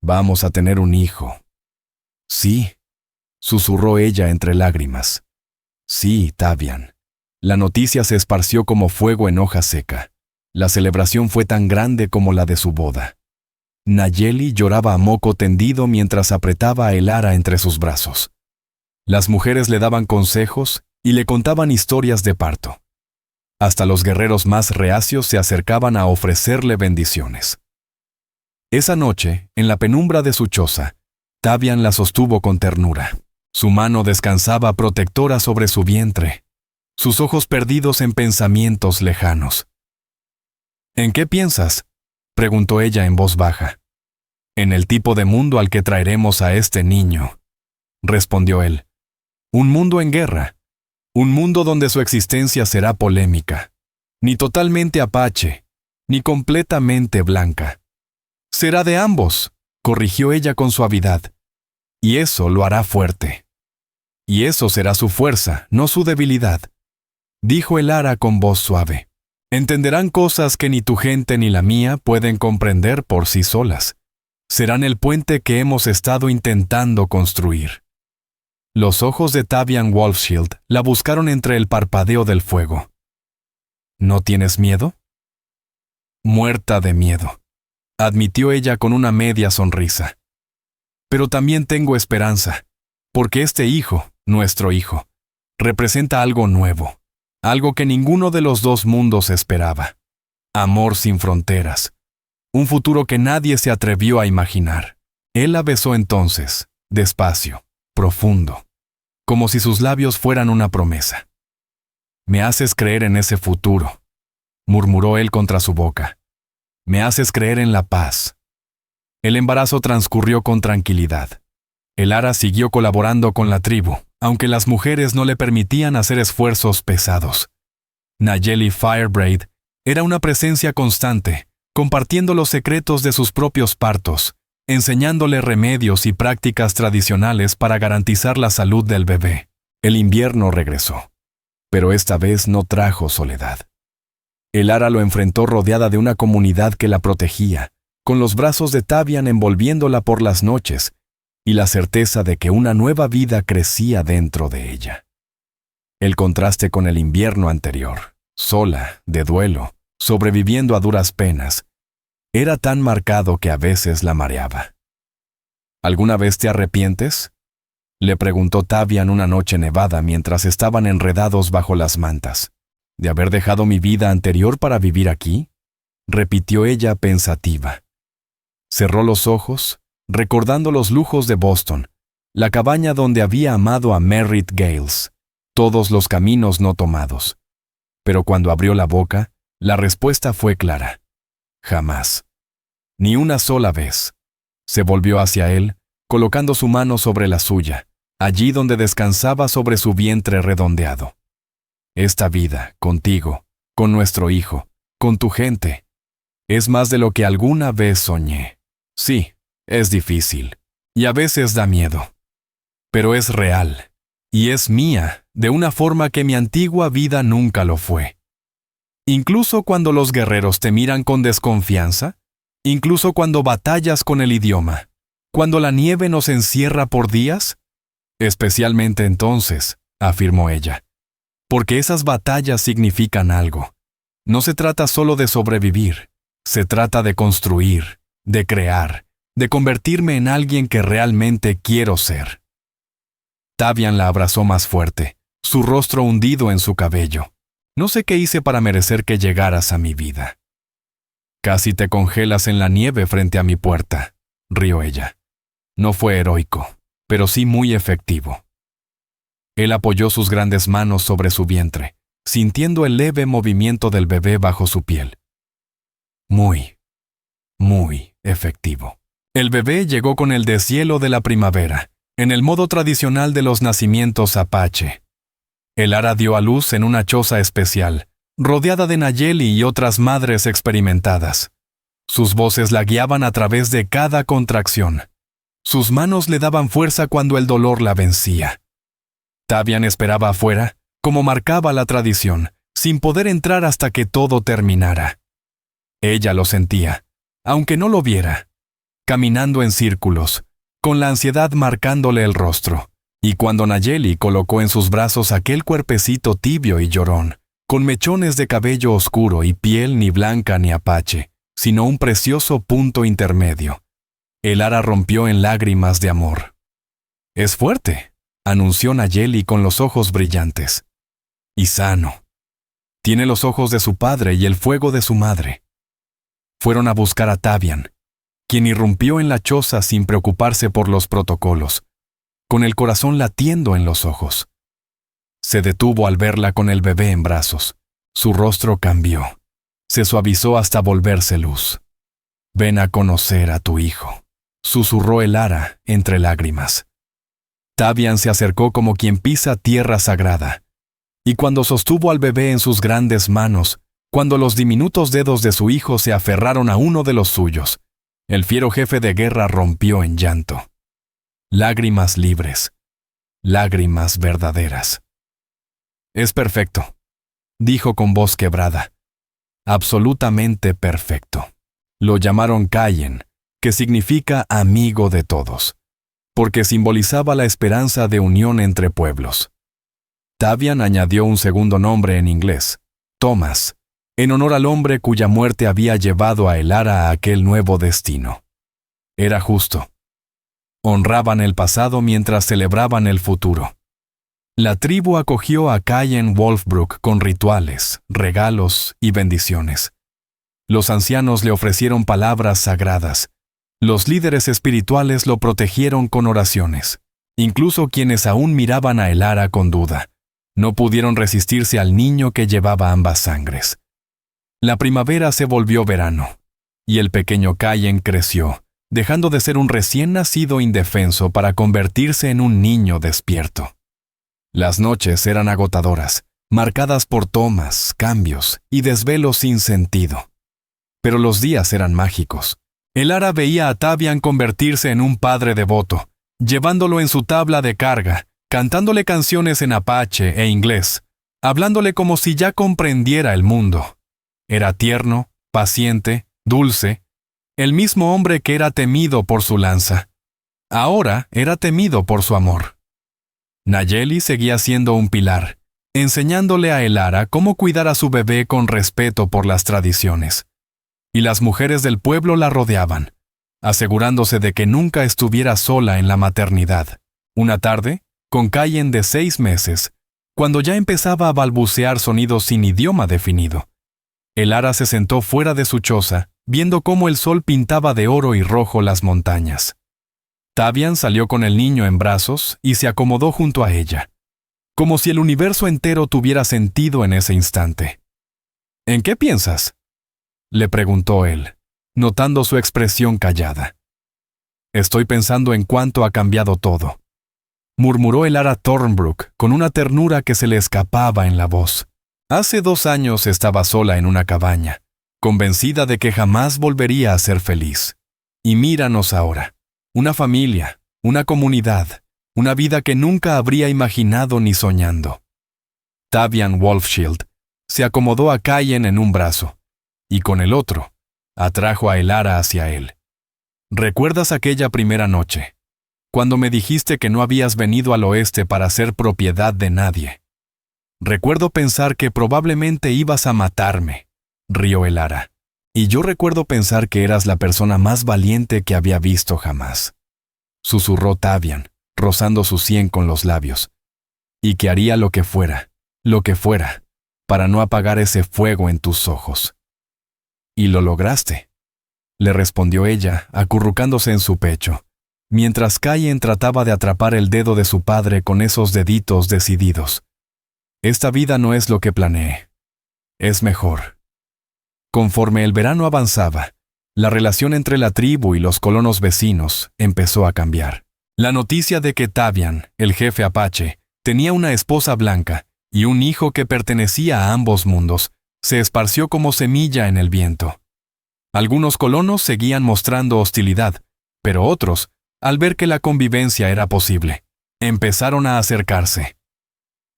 Vamos a tener un hijo». «Sí», susurró ella entre lágrimas. Sí, Tavian. La noticia se esparció como fuego en hoja seca. La celebración fue tan grande como la de su boda. Nayeli lloraba a moco tendido mientras apretaba a Elara entre sus brazos. Las mujeres le daban consejos y le contaban historias de parto. Hasta los guerreros más reacios se acercaban a ofrecerle bendiciones. Esa noche, en la penumbra de su choza, Tavian la sostuvo con ternura. Su mano descansaba protectora sobre su vientre, sus ojos perdidos en pensamientos lejanos. «¿En qué piensas?», preguntó ella en voz baja. «En el tipo de mundo al que traeremos a este niño», respondió él. «Un mundo en guerra, un mundo donde su existencia será polémica, ni totalmente apache, ni completamente blanca. Será de ambos», corrigió ella con suavidad, «y eso lo hará fuerte. Y eso será su fuerza, no su debilidad», dijo Elara con voz suave. «Entenderán cosas que ni tu gente ni la mía pueden comprender por sí solas. Serán el puente que hemos estado intentando construir». Los ojos de Tavian Wolfshield la buscaron entre el parpadeo del fuego. «¿No tienes miedo?». «Muerta de miedo», admitió ella con una media sonrisa. «Pero también tengo esperanza, porque este hijo, nuestro hijo, representa algo nuevo, algo que ninguno de los dos mundos esperaba. Amor sin fronteras, un futuro que nadie se atrevió a imaginar». Él la besó entonces, despacio, profundo, como si sus labios fueran una promesa. «Me haces creer en ese futuro», murmuró él contra su boca. «Me haces creer en la paz». El embarazo transcurrió con tranquilidad. Elara siguió colaborando con la tribu, aunque las mujeres no le permitían hacer esfuerzos pesados. Nayeli Firebraid era una presencia constante, compartiendo los secretos de sus propios partos, enseñándole remedios y prácticas tradicionales para garantizar la salud del bebé. El invierno regresó, pero esta vez no trajo soledad. Elara lo enfrentó rodeada de una comunidad que la protegía, con los brazos de Tavian envolviéndola por las noches, y la certeza de que una nueva vida crecía dentro de ella. El contraste con el invierno anterior, sola, de duelo, sobreviviendo a duras penas, era tan marcado que a veces la mareaba. «¿Alguna vez te arrepientes?», le preguntó Tavian una noche nevada mientras estaban enredados bajo las mantas. «¿De haber dejado mi vida anterior para vivir aquí?», repitió ella pensativa. Cerró los ojos, recordando los lujos de Boston, la cabaña donde había amado a Merritt Gales, todos los caminos no tomados. Pero cuando abrió la boca, la respuesta fue clara. Jamás. Ni una sola vez. Se volvió hacia él, colocando su mano sobre la suya, allí donde descansaba sobre su vientre redondeado. «Esta vida, contigo, con nuestro hijo, con tu gente, es más de lo que alguna vez soñé. Sí, es difícil, y a veces da miedo. Pero es real, y es mía, de una forma que mi antigua vida nunca lo fue. Incluso cuando los guerreros te miran con desconfianza, incluso cuando batallas con el idioma, cuando la nieve nos encierra por días, especialmente entonces», afirmó ella, «porque esas batallas significan algo. No se trata solo de sobrevivir, se trata de construir, de crear, de convertirme en alguien que realmente quiero ser». Tavian la abrazó más fuerte, su rostro hundido en su cabello. «No sé qué hice para merecer que llegaras a mi vida». «Casi te congelas en la nieve frente a mi puerta», rió ella. «No fue heroico, pero sí muy efectivo». Él apoyó sus grandes manos sobre su vientre, sintiendo el leve movimiento del bebé bajo su piel. Muy efectivo. El bebé llegó con el deshielo de la primavera, en el modo tradicional de los nacimientos apache. Elara dio a luz en una choza especial, rodeada de Nayeli y otras madres experimentadas. Sus voces la guiaban a través de cada contracción. Sus manos le daban fuerza cuando el dolor la vencía. Tavian esperaba afuera, como marcaba la tradición, sin poder entrar hasta que todo terminara. Ella lo sentía, aunque no lo viera, caminando en círculos, con la ansiedad marcándole el rostro, Y cuando Nayeli colocó en sus brazos aquel cuerpecito tibio y llorón, con mechones de cabello oscuro y piel ni blanca ni apache, sino un precioso punto intermedio, el ara rompió en lágrimas de amor. «Es fuerte», anunció Nayeli con los ojos brillantes. «Y sano. Tiene los ojos de su padre y el fuego de su madre». Fueron a buscar a Tavian, quien irrumpió en la choza sin preocuparse por los protocolos, con el corazón latiendo en los ojos. Se detuvo al verla con el bebé en brazos. Su rostro cambió. Se suavizó hasta volverse luz. «Ven a conocer a tu hijo», susurró el ara entre lágrimas. Tavian se acercó como quien pisa tierra sagrada, y cuando sostuvo al bebé en sus grandes manos, cuando los diminutos dedos de su hijo se aferraron a uno de los suyos, el fiero jefe de guerra rompió en llanto. Lágrimas libres, lágrimas verdaderas. «Es perfecto», dijo con voz quebrada. «Absolutamente perfecto». Lo llamaron Cayen, que significa amigo de todos, porque simbolizaba la esperanza de unión entre pueblos. Tavian añadió un segundo nombre en inglés, Thomas, en honor al hombre cuya muerte había llevado a el ara a aquel nuevo destino. Era justo. Honraban el pasado mientras celebraban el futuro. La tribu acogió a Cayen Wolfbrook con rituales, regalos y bendiciones. Los ancianos le ofrecieron palabras sagradas. Los líderes espirituales lo protegieron con oraciones. Incluso quienes aún miraban a el ara con duda, no pudieron resistirse al niño que llevaba ambas sangres. La primavera se volvió verano, y el pequeño Cayen creció, dejando de ser un recién nacido indefenso para convertirse en un niño despierto. Las noches eran agotadoras, marcadas por tomas, cambios y desvelos sin sentido. Pero los días eran mágicos. El ara veía a Tavian convertirse en un padre devoto, llevándolo en su tabla de carga, cantándole canciones en apache e inglés, hablándole como si ya comprendiera el mundo. Era tierno, paciente, dulce, el mismo hombre que era temido por su lanza. Ahora era temido por su amor. Nayeli seguía siendo un pilar, enseñándole a el ara cómo cuidar a su bebé con respeto por las tradiciones. Y las mujeres del pueblo la rodeaban, asegurándose de que nunca estuviera sola en la maternidad. Una tarde, con Cayen de 6 meses, cuando ya empezaba a balbucear sonidos sin idioma definido, el ara se sentó fuera de su choza, viendo cómo el sol pintaba de oro y rojo las montañas. Tavian salió con el niño en brazos y se acomodó junto a ella, como si el universo entero tuviera sentido en ese instante. «¿En qué piensas?», le preguntó él, notando su expresión callada. «Estoy pensando en cuánto ha cambiado todo», murmuró el ara Thornbrook con una ternura que se le escapaba en la voz. Hace 2 años estaba sola en una cabaña, convencida de que jamás volvería a ser feliz. Y míranos ahora, una familia, una comunidad, una vida que nunca habría imaginado ni soñando. Tavian Wolfshield se acomodó a Cayen en un brazo, y con el otro, atrajo a el ara hacia él. «¿Recuerdas aquella primera noche, cuando me dijiste que no habías venido al oeste para ser propiedad de nadie? Recuerdo pensar que probablemente ibas a matarme», rió el ara. «Y yo recuerdo pensar que eras la persona más valiente que había visto jamás», susurró Tavian, rozando su sien con los labios. «Y que haría lo que fuera, para no apagar ese fuego en tus ojos». «Y lo lograste», le respondió ella, acurrucándose en su pecho, mientras Cayen trataba de atrapar el dedo de su padre con esos deditos decididos. «Esta vida no es lo que planeé. Es mejor». Conforme el verano avanzaba, la relación entre la tribu y los colonos vecinos empezó a cambiar. La noticia de que Tavian, el jefe apache, tenía una esposa blanca y un hijo que pertenecía a ambos mundos, se esparció como semilla en el viento. Algunos colonos seguían mostrando hostilidad, pero otros, al ver que la convivencia era posible, empezaron a acercarse.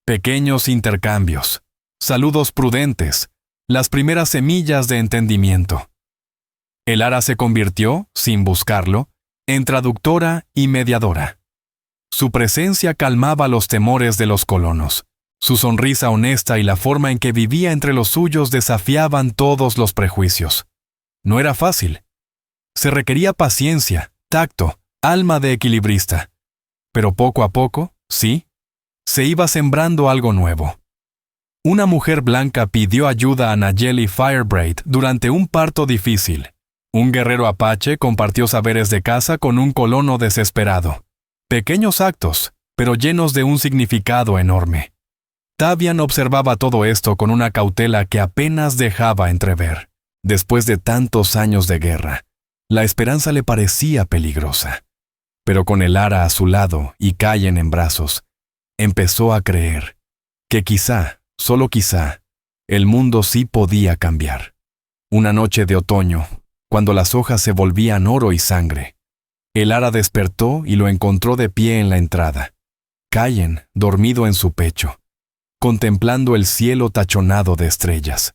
Pequeños intercambios, saludos prudentes, las primeras semillas de entendimiento. El ara se convirtió, sin buscarlo, en traductora y mediadora. Su presencia calmaba los temores de los colonos. Su sonrisa honesta y la forma en que vivía entre los suyos desafiaban todos los prejuicios. No era fácil. Se requería paciencia, tacto, alma de equilibrista. Pero poco a poco, sí, se iba sembrando algo nuevo. Una mujer blanca pidió ayuda a Nayeli Firebraid durante un parto difícil. Un guerrero apache compartió saberes de caza con un colono desesperado. Pequeños actos, pero llenos de un significado enorme. Tavian observaba todo esto con una cautela que apenas dejaba entrever. Después de tantos años de guerra, la esperanza le parecía peligrosa. Pero con el Ara a su lado y Cayen en brazos, empezó a creer que quizá, solo quizá, el mundo sí podía cambiar. Una noche de otoño, cuando las hojas se volvían oro y sangre, el Ara despertó y lo encontró de pie en la entrada. Cayen, dormido en su pecho, contemplando el cielo tachonado de estrellas.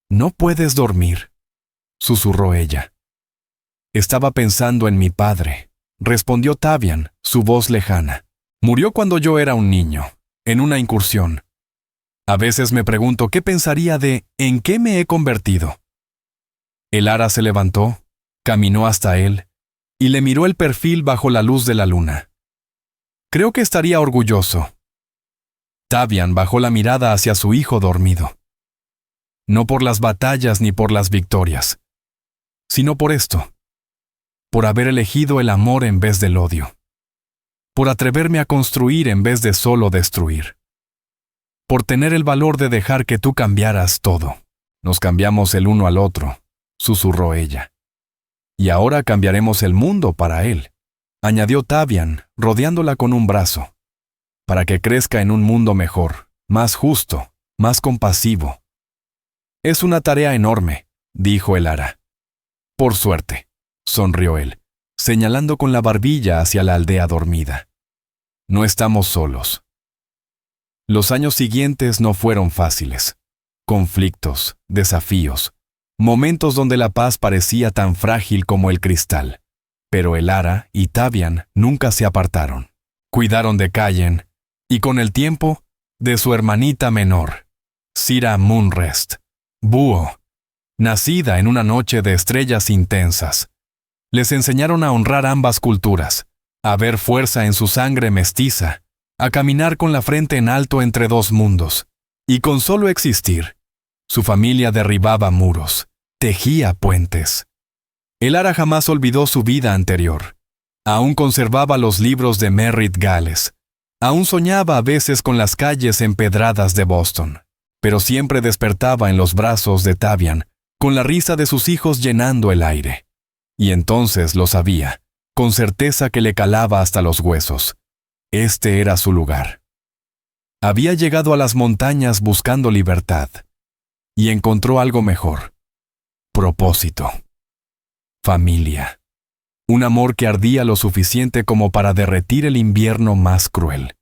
«No puedes dormir», susurró ella. «Estaba pensando en mi padre», respondió Tavian, su voz lejana. «Murió cuando yo era un niño, en una incursión. A veces me pregunto qué pensaría de ¿en qué me he convertido?». El Ara se levantó, caminó hasta él y le miró el perfil bajo la luz de la luna. «Creo que estaría orgulloso». Tavian bajó la mirada hacia su hijo dormido. No por las batallas ni por las victorias, sino por esto, por haber elegido el amor en vez del odio, por atreverme a construir en vez de solo destruir, por tener el valor de dejar que tú cambiaras todo. «Nos cambiamos el uno al otro», susurró ella. «Y ahora cambiaremos el mundo para él», añadió Tavian, rodeándola con un brazo, «para que crezca en un mundo mejor, más justo, más compasivo». «Es una tarea enorme», dijo el Ara. «Por suerte», sonrió él, señalando con la barbilla hacia la aldea dormida. «No estamos solos». Los años siguientes no fueron fáciles. Conflictos, desafíos, momentos donde la paz parecía tan frágil como el cristal. Pero el Ara y Tavian nunca se apartaron. Cuidaron de Cayen y con el tiempo de su hermanita menor, Sira Moonrest, búho, nacida en una noche de estrellas intensas. Les enseñaron a honrar ambas culturas, a ver fuerza en su sangre mestiza, a caminar con la frente en alto entre dos mundos. Y con solo existir, su familia derribaba muros, tejía puentes. El Ara jamás olvidó su vida anterior. Aún conservaba los libros de Merritt Gales. Aún soñaba a veces con las calles empedradas de Boston. Pero siempre despertaba en los brazos de Tavian, con la risa de sus hijos llenando el aire. Y entonces lo sabía, con certeza que le calaba hasta los huesos. Este era su lugar. Había llegado a las montañas buscando libertad. Y encontró algo mejor. Propósito. Familia. Un amor que ardía lo suficiente como para derretir el invierno más cruel.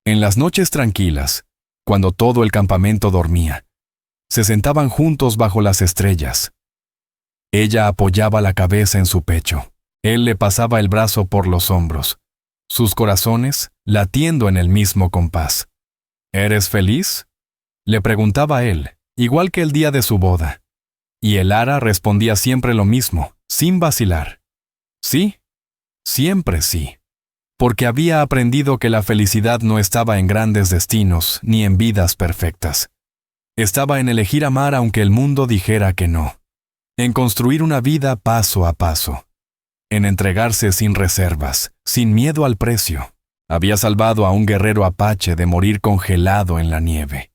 En las noches tranquilas, cuando todo el campamento dormía, se sentaban juntos bajo las estrellas. Ella apoyaba la cabeza en su pecho. Él le pasaba el brazo por los hombros, sus corazones latiendo en el mismo compás. «¿Eres feliz?», le preguntaba él, igual que el día de su boda. Y el Ara respondía siempre lo mismo, sin vacilar. Sí, siempre sí. Porque había aprendido que la felicidad no estaba en grandes destinos ni en vidas perfectas. Estaba en elegir amar aunque el mundo dijera que no. En construir una vida paso a paso. En entregarse sin reservas, sin miedo al precio. Había salvado a un guerrero apache de morir congelado en la nieve,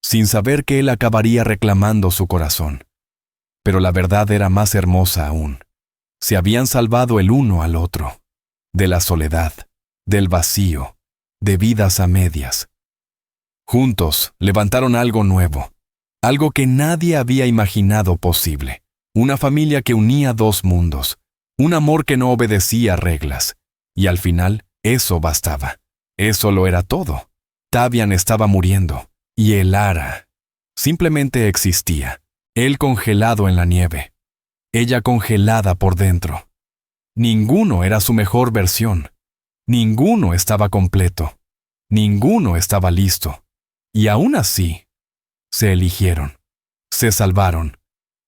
sin saber que él acabaría reclamando su corazón. Pero la verdad era más hermosa aún. Se habían salvado el uno al otro, de la soledad, del vacío, de vidas a medias. Juntos levantaron algo nuevo, algo que nadie había imaginado posible. Una familia que unía dos mundos, un amor que no obedecía reglas. Y al final, eso bastaba. Eso lo era todo. Tavian estaba muriendo, y el Ara simplemente existía. Él congelado en la nieve, ella congelada por dentro. Ninguno era su mejor versión. Ninguno estaba completo. Ninguno estaba listo. Y aún así, se eligieron. Se salvaron.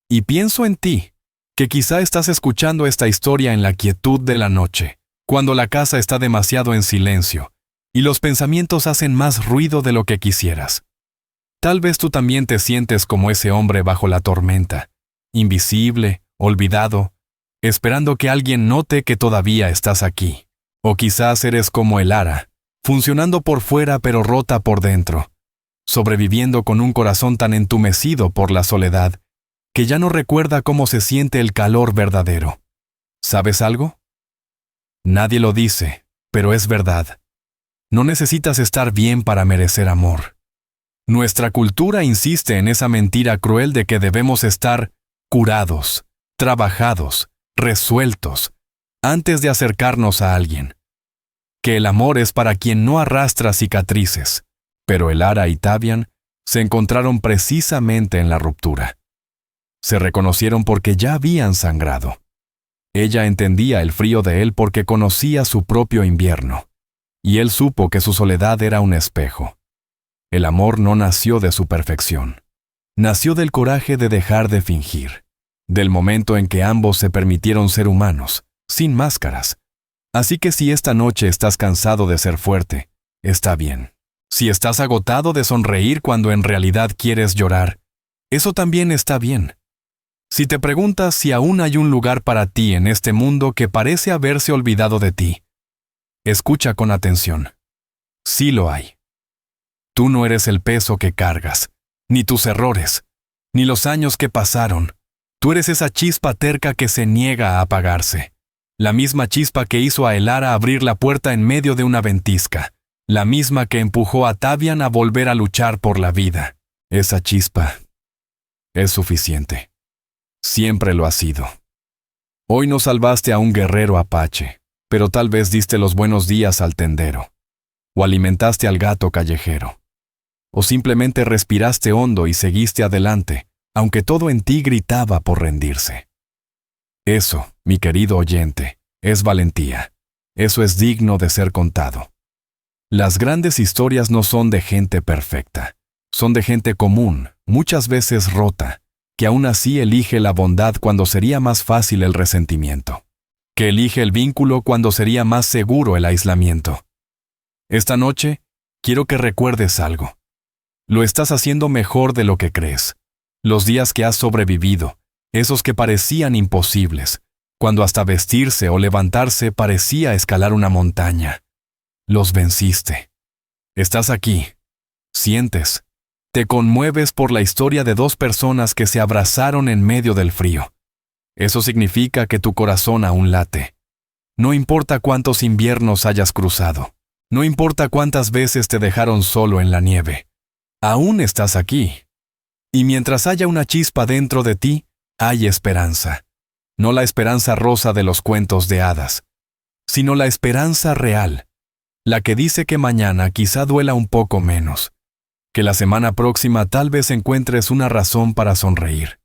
Y pienso en ti, que quizá estás escuchando esta historia en la quietud de la noche, cuando la casa está demasiado en silencio, y los pensamientos hacen más ruido de lo que quisieras. Tal vez tú también te sientes como ese hombre bajo la tormenta, invisible, olvidado, esperando que alguien note que todavía estás aquí. O quizás eres como el ara, funcionando por fuera pero rota por dentro, sobreviviendo con un corazón tan entumecido por la soledad, que ya no recuerda cómo se siente el calor verdadero. ¿Sabes algo? Nadie lo dice, pero es verdad. No necesitas estar bien para merecer amor. Nuestra cultura insiste en esa mentira cruel de que debemos estar curados, trabajados, resueltos, antes de acercarnos a alguien. Que el amor es para quien no arrastra cicatrices, pero el Ara y Tavian se encontraron precisamente en la ruptura. Se reconocieron porque ya habían sangrado. Ella entendía el frío de él porque conocía su propio invierno, y él supo que su soledad era un espejo. El amor no nació de su perfección. Nació del coraje de dejar de fingir, del momento en que ambos se permitieron ser humanos, sin máscaras. Así que si esta noche estás cansado de ser fuerte, está bien. Si estás agotado de sonreír cuando en realidad quieres llorar, eso también está bien. Si te preguntas si aún hay un lugar para ti en este mundo que parece haberse olvidado de ti, escucha con atención. Sí lo hay. Tú no eres el peso que cargas, ni tus errores, ni los años que pasaron. Tú eres esa chispa terca que se niega a apagarse. La misma chispa que hizo a Elara abrir la puerta en medio de una ventisca. La misma que empujó a Tavian a volver a luchar por la vida. Esa chispa es suficiente. Siempre lo ha sido. Hoy no salvaste a un guerrero apache, pero tal vez diste los buenos días al tendero, o alimentaste al gato callejero, o simplemente respiraste hondo y seguiste adelante, aunque todo en ti gritaba por rendirse. Eso, mi querido oyente, es valentía. Eso es digno de ser contado. Las grandes historias no son de gente perfecta, son de gente común, muchas veces rota, que aún así elige la bondad cuando sería más fácil el resentimiento, que elige el vínculo cuando sería más seguro el aislamiento. Esta noche, quiero que recuerdes algo. Lo estás haciendo mejor de lo que crees. Los días que has sobrevivido, esos que parecían imposibles, cuando hasta vestirse o levantarse parecía escalar una montaña. Los venciste. Estás aquí. Sientes. Te conmueves por la historia de dos personas que se abrazaron en medio del frío. Eso significa que tu corazón aún late. No importa cuántos inviernos hayas cruzado. No importa cuántas veces te dejaron solo en la nieve. Aún estás aquí. Y mientras haya una chispa dentro de ti, hay esperanza. No la esperanza rosa de los cuentos de hadas, sino la esperanza real, la que dice que mañana quizá duela un poco menos, que la semana próxima tal vez encuentres una razón para sonreír,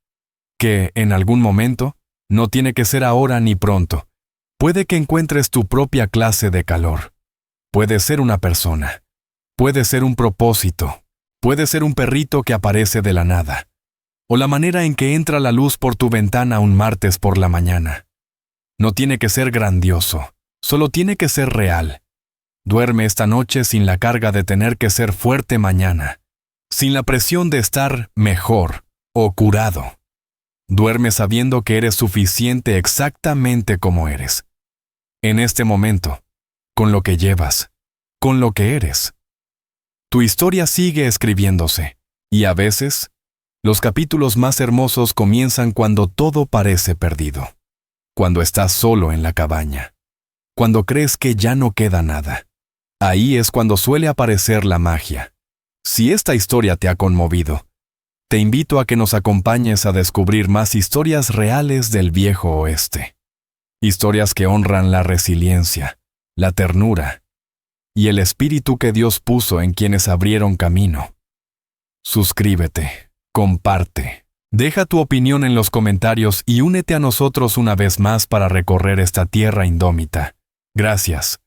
que, en algún momento, no tiene que ser ahora ni pronto, puede que encuentres tu propia clase de calor. Puede ser una persona, puede ser un propósito, puede ser un perrito que aparece de la nada, o la manera en que entra la luz por tu ventana un martes por la mañana. No tiene que ser grandioso, solo tiene que ser real. Duerme esta noche sin la carga de tener que ser fuerte mañana, sin la presión de estar mejor o curado. Duerme sabiendo que eres suficiente exactamente como eres. En este momento, con lo que llevas, con lo que eres. Tu historia sigue escribiéndose, y a veces, los capítulos más hermosos comienzan cuando todo parece perdido, cuando estás solo en la cabaña, cuando crees que ya no queda nada. Ahí es cuando suele aparecer la magia. Si esta historia te ha conmovido, te invito a que nos acompañes a descubrir más historias reales del viejo oeste. Historias que honran la resiliencia, la ternura y el espíritu que Dios puso en quienes abrieron camino. Suscríbete, comparte, deja tu opinión en los comentarios y únete a nosotros una vez más para recorrer esta tierra indómita. Gracias.